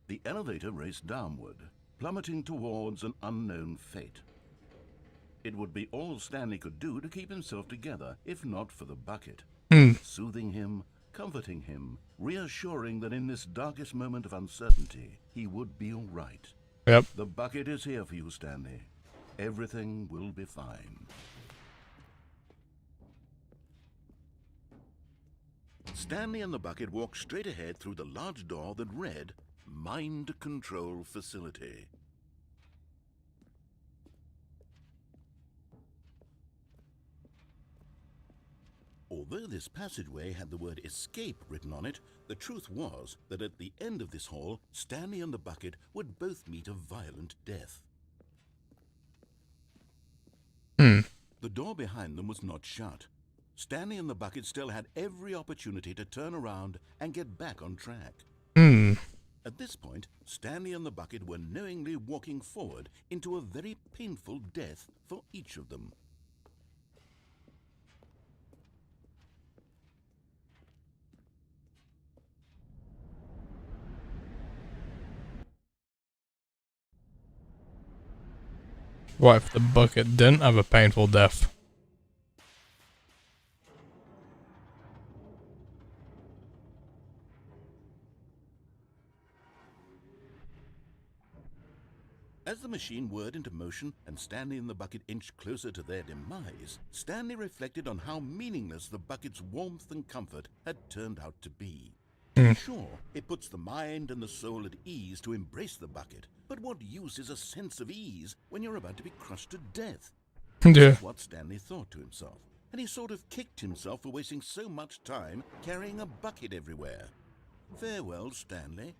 The elevator raced downward, plummeting towards an unknown fate. It would be all Stanley could do to keep himself together, if not for the bucket. Hmm. Soothing him, comforting him, reassuring that in this darkest moment of uncertainty, he would be all right. Yep. The bucket is here for you, Stanley. Everything will be fine. Stanley and the bucket walked straight ahead through the large door that read, Mind Control Facility. Although this passageway had the word escape written on it, the truth was that at the end of this hall, Stanley and the bucket would both meet a violent death. The door behind them was not shut. Stanley and the bucket still had every opportunity to turn around and get back on track. At this point, Stanley and the bucket were knowingly walking forward into a very painful death for each of them. What if the bucket didn't have a painful death? As the machine whirred into motion and Stanley and the bucket inched closer to their demise, Stanley reflected on how meaningless the bucket's warmth and comfort had turned out to be. Sure, it puts the mind and the soul at ease to embrace the bucket, but what use is a sense of ease when you're about to be crushed to death? Yeah. That's what Stanley thought to himself, and he sort of kicked himself for wasting so much time carrying a bucket everywhere. Farewell, Stanley.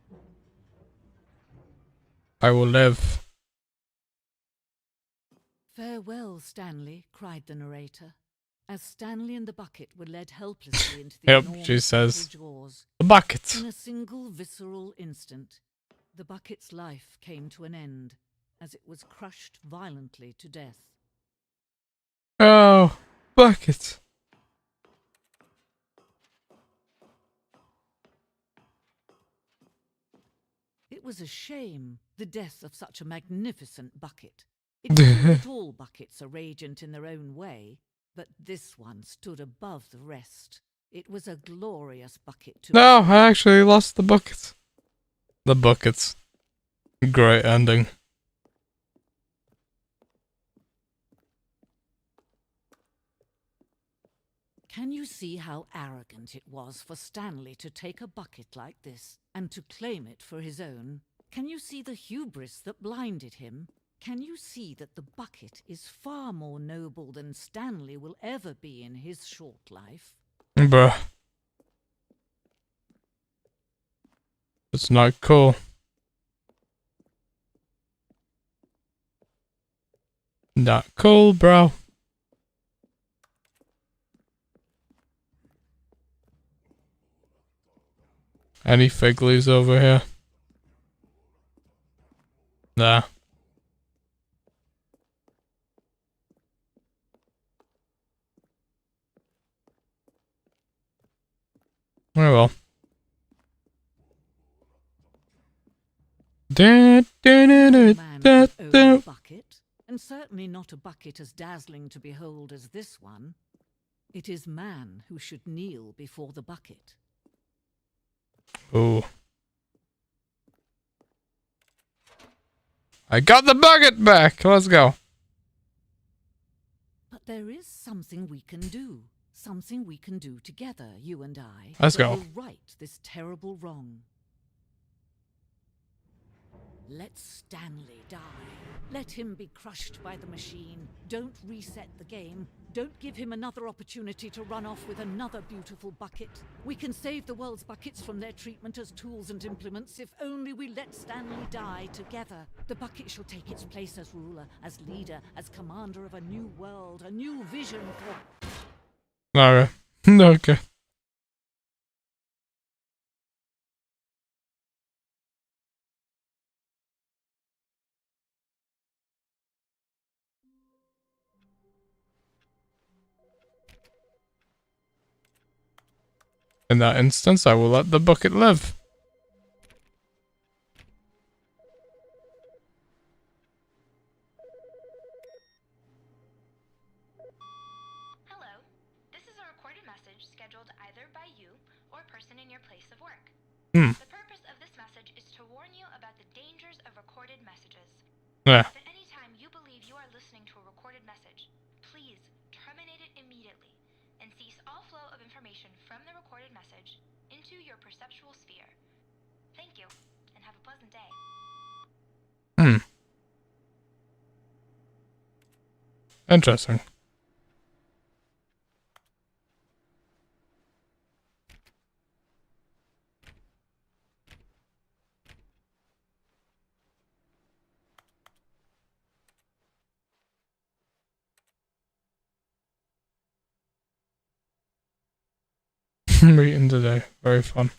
I will live. Farewell, Stanley, cried the narrator, as Stanley and the bucket were led helplessly into the enormous she says. metal jaws. The bucket. In a single visceral instant, the bucket's life came to an end, as it was crushed violently to death. Oh, bucket. It was a shame, the death of such a magnificent bucket. It's true that all buckets are radiant in their own way, but this one stood above the rest. It was a glorious bucket to No, I actually lost the bucket. The buckets. Great ending. Can you see how arrogant it was for Stanley to take a bucket like this and to claim it for his own? Can you see the hubris that blinded him? Can you see that the bucket is far more noble than Stanley will ever be in his short life? Bruh. It's not cool. Not cool, bro. Any fig leaves over here? Nah. Oh well. Man could own a bucket, and certainly not a bucket as dazzling to behold as this one. It is man who should kneel before the bucket. Ooh. I got the bucket back! Let's go. But there is something we can do. Something we can do together, you and I. Let's that go. will right this terrible wrong. Let Stanley die. Let him be crushed by the machine. Don't reset the game. Don't give him another opportunity to run off with another beautiful bucket. We can save the world's buckets from their treatment as tools and implements if only we let Stanley die together. The bucket shall take its place as ruler, as leader, as commander of a new world, a new vision for... Alright. Okay. In that instance, I will let the bucket live. person in your place of work. Hmm. The purpose of this message is to warn you about the dangers of recorded messages. Yeah. If at any time you believe you are listening to a recorded message, please terminate it immediately and cease all flow of information from the recorded message into your perceptual sphere. Thank you, and have a pleasant day. Hmm. Interesting. Meeting today. Very fun.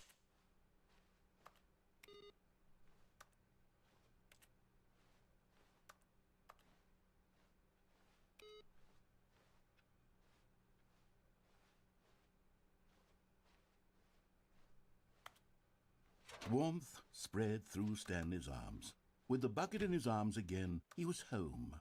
Warmth spread through Stanley's arms. With the bucket in his arms again, he was home.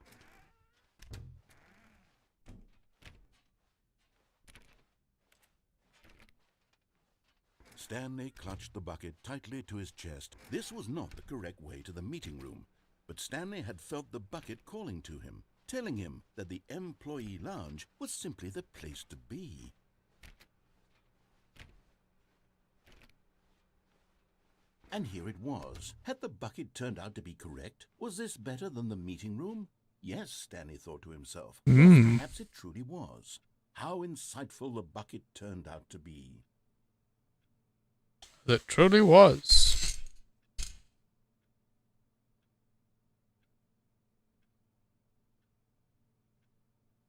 Stanley clutched the bucket tightly to his chest. This was not the correct way to the meeting room, but Stanley had felt the bucket calling to him, telling him that the employee lounge was simply the place to be. And here it was. Had the bucket turned out to be correct? Was this better than the meeting room? Yes, Stanley thought to himself. Yes, perhaps it truly was. How insightful the bucket turned out to be. It truly was.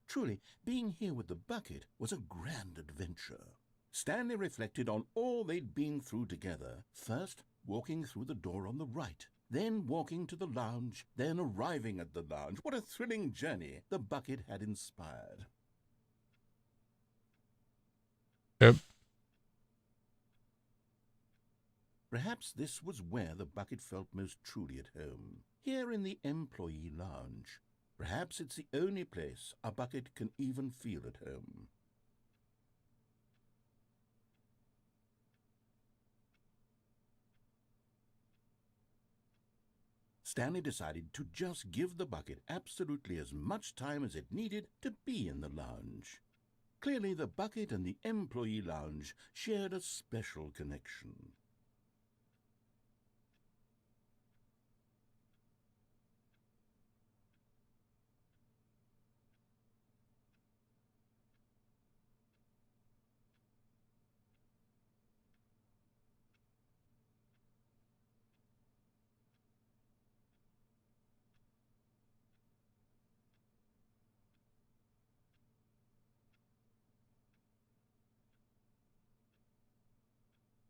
Truly, being here with the bucket was a grand adventure. Stanley reflected on all they'd been through together. First, walking through the door on the right, then walking to the lounge, then arriving at the lounge. What a thrilling journey the bucket had inspired. Yep. Perhaps this was where the bucket felt most truly at home, here in the employee lounge. Perhaps it's the only place a bucket can even feel at home. Stanley decided to just give the bucket absolutely as much time as it needed to be in the lounge. Clearly, the bucket and the employee lounge shared a special connection.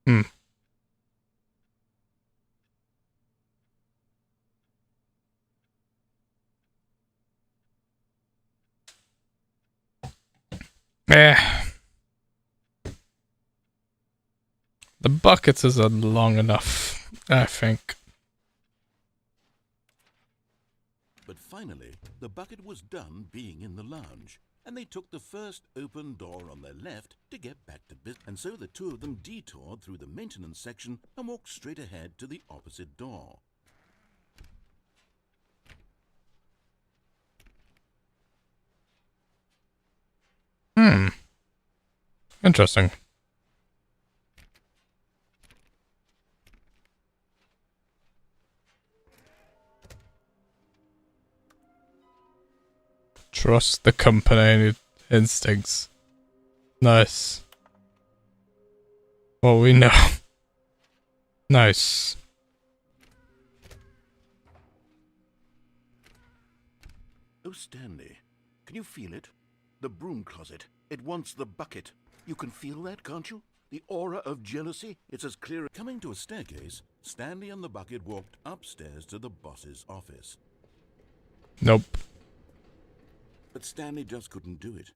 Hmm. Eh. The buckets isn't long enough, I think. But finally, the bucket was done being in the lounge, and they took the first open door on their left to get back to business. And so the two of them detoured through the maintenance section and walked straight ahead to the opposite door. Hmm. Interesting. Trust the company instincts. Nice. Well, we know. Nice. Oh, Stanley, can you feel it? The broom closet. It wants the bucket. You can feel that, can't you? The aura of jealousy. It's as clear. Coming to a staircase, Stanley and the bucket walked upstairs to the boss's office. Nope. But Stanley just couldn't do it.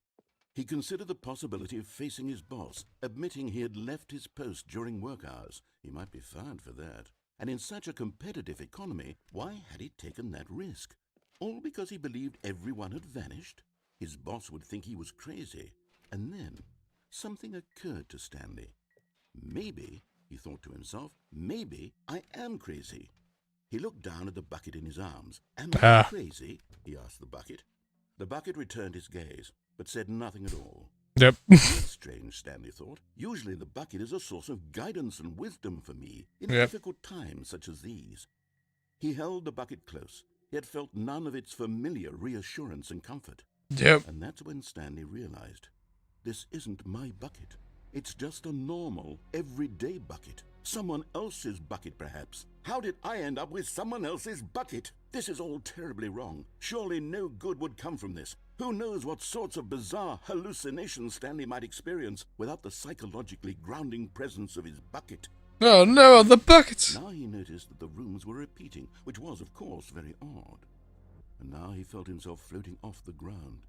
He considered the possibility of facing his boss, admitting he had left his post during work hours. He might be fired for that. And in such a competitive economy, why had he taken that risk? All because he believed everyone had vanished? His boss would think he was crazy. And then something occurred to Stanley. Maybe, he thought to himself, maybe I am crazy. He looked down at the bucket in his arms. Am I crazy? He asked the bucket. The bucket returned his gaze, but said nothing at all. Yep. That's strange, Stanley thought. Usually the bucket is a source of guidance and wisdom for me in difficult times such as these. He held the bucket close, yet felt none of its familiar reassurance and comfort. Yep. And that's when Stanley realized, this isn't my bucket. It's just a normal, everyday bucket. Someone else's bucket, perhaps. How did I end up with someone else's bucket? This is all terribly wrong. Surely no good would come from this. Who knows what sorts of bizarre hallucinations Stanley might experience without the psychologically grounding presence of his bucket. Oh no, the buckets! Now he noticed that the rooms were repeating, which was, of course, very odd. And now he felt himself floating off the ground.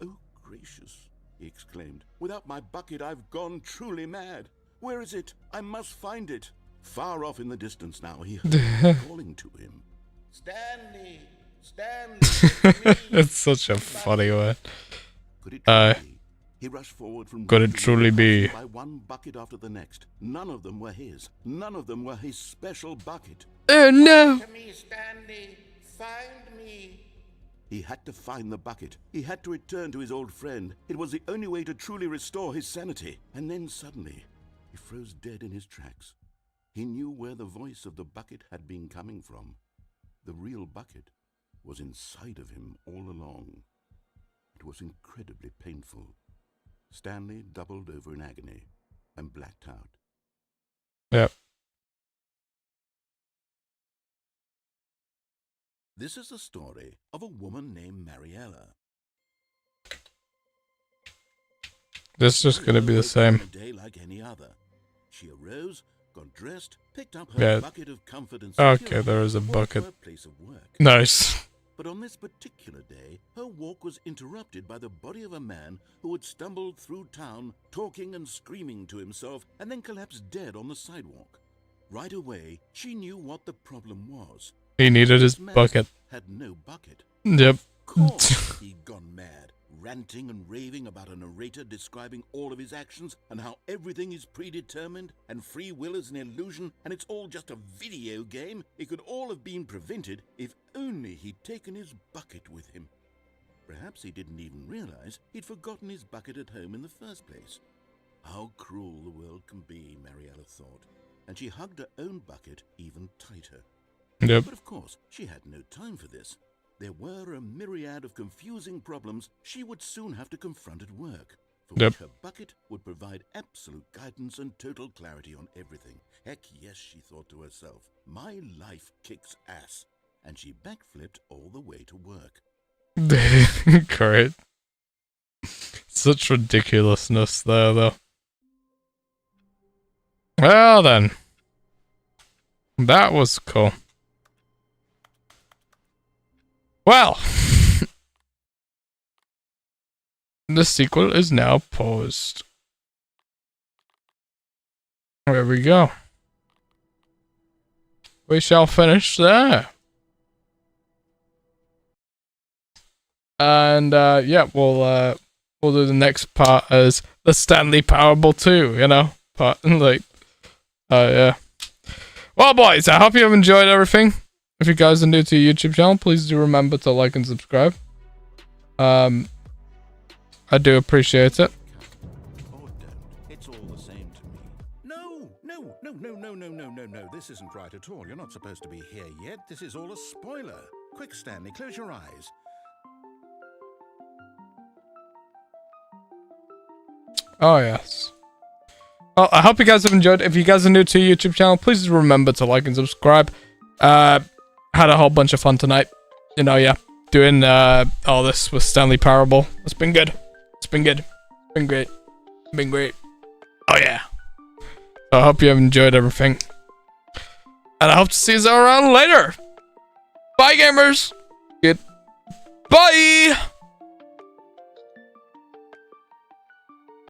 Oh, gracious, he exclaimed. Without my bucket, I've gone truly mad. Where is it? I must find it. Far off in the distance now, he heard calling to him. Stanley! Stanley! It's such a funny one. Could it truly be? He rushed forward from Could it truly be? By one bucket after the next. None of them were his. None of them were his special bucket. Oh no! To me, Stanley. Find me. He had to find the bucket. He had to return to his old friend. It was the only way to truly restore his sanity. And then suddenly, he froze dead in his tracks. He knew where the voice of the bucket had been coming from. The real bucket was inside of him all along. It was incredibly painful. Stanley doubled over in agony and blacked out. Yep. This is the story of a woman named Mariella. This is just gonna be the same. A day like any other. She arose, got dressed, picked up her bucket of comfort and security, Okay, there is a bucket. to her place of work. Nice. But on this particular day, her walk was interrupted by the body of a man who had stumbled through town, talking and screaming to himself, and then collapsed dead on the sidewalk. Right away, she knew what the problem was. He needed his This man bucket. had no bucket. Yep. Of course, he'd gone mad, ranting and raving about a narrator describing all of his actions and how everything is predetermined and free will is an illusion and it's all just a video game. It could all have been prevented if only he'd taken his bucket with him. Perhaps he didn't even realize he'd forgotten his bucket at home in the first place. How cruel the world can be, Mariella thought, and she hugged her own bucket even tighter. Yep. But of course, she had no time for this. There were a myriad of confusing problems she would soon have to confront at work, for which her bucket would provide absolute guidance and total clarity on everything. Heck yes, she thought to herself, my life kicks ass. And she backflipped all the way to work. Great. Such ridiculousness there, though. Well then. That was cool. Well, the sequel is now paused. There we go. We shall finish there. And yeah, we'll do the next part as the Stanley Parable 2, you know, part like, yeah. Well, boys, I hope you have enjoyed everything. If you guys are new to the YouTube channel, please do remember to like and subscribe. I do appreciate it. Or don't. It's all the same to me. No. This isn't right at all. You're not supposed to be here yet. This is all a spoiler. Quick, Stanley, close your eyes. Oh, yes. Well, I hope you guys have enjoyed. If you guys are new to the YouTube channel, please remember to like and subscribe. Had a whole bunch of fun tonight. You know, yeah. Doing all this with Stanley Parable. It's been good. It's been good. It's been great. It's been great. Oh, yeah. So I hope you have enjoyed everything. And I hope to see you around later. Bye, gamers. Goodbye.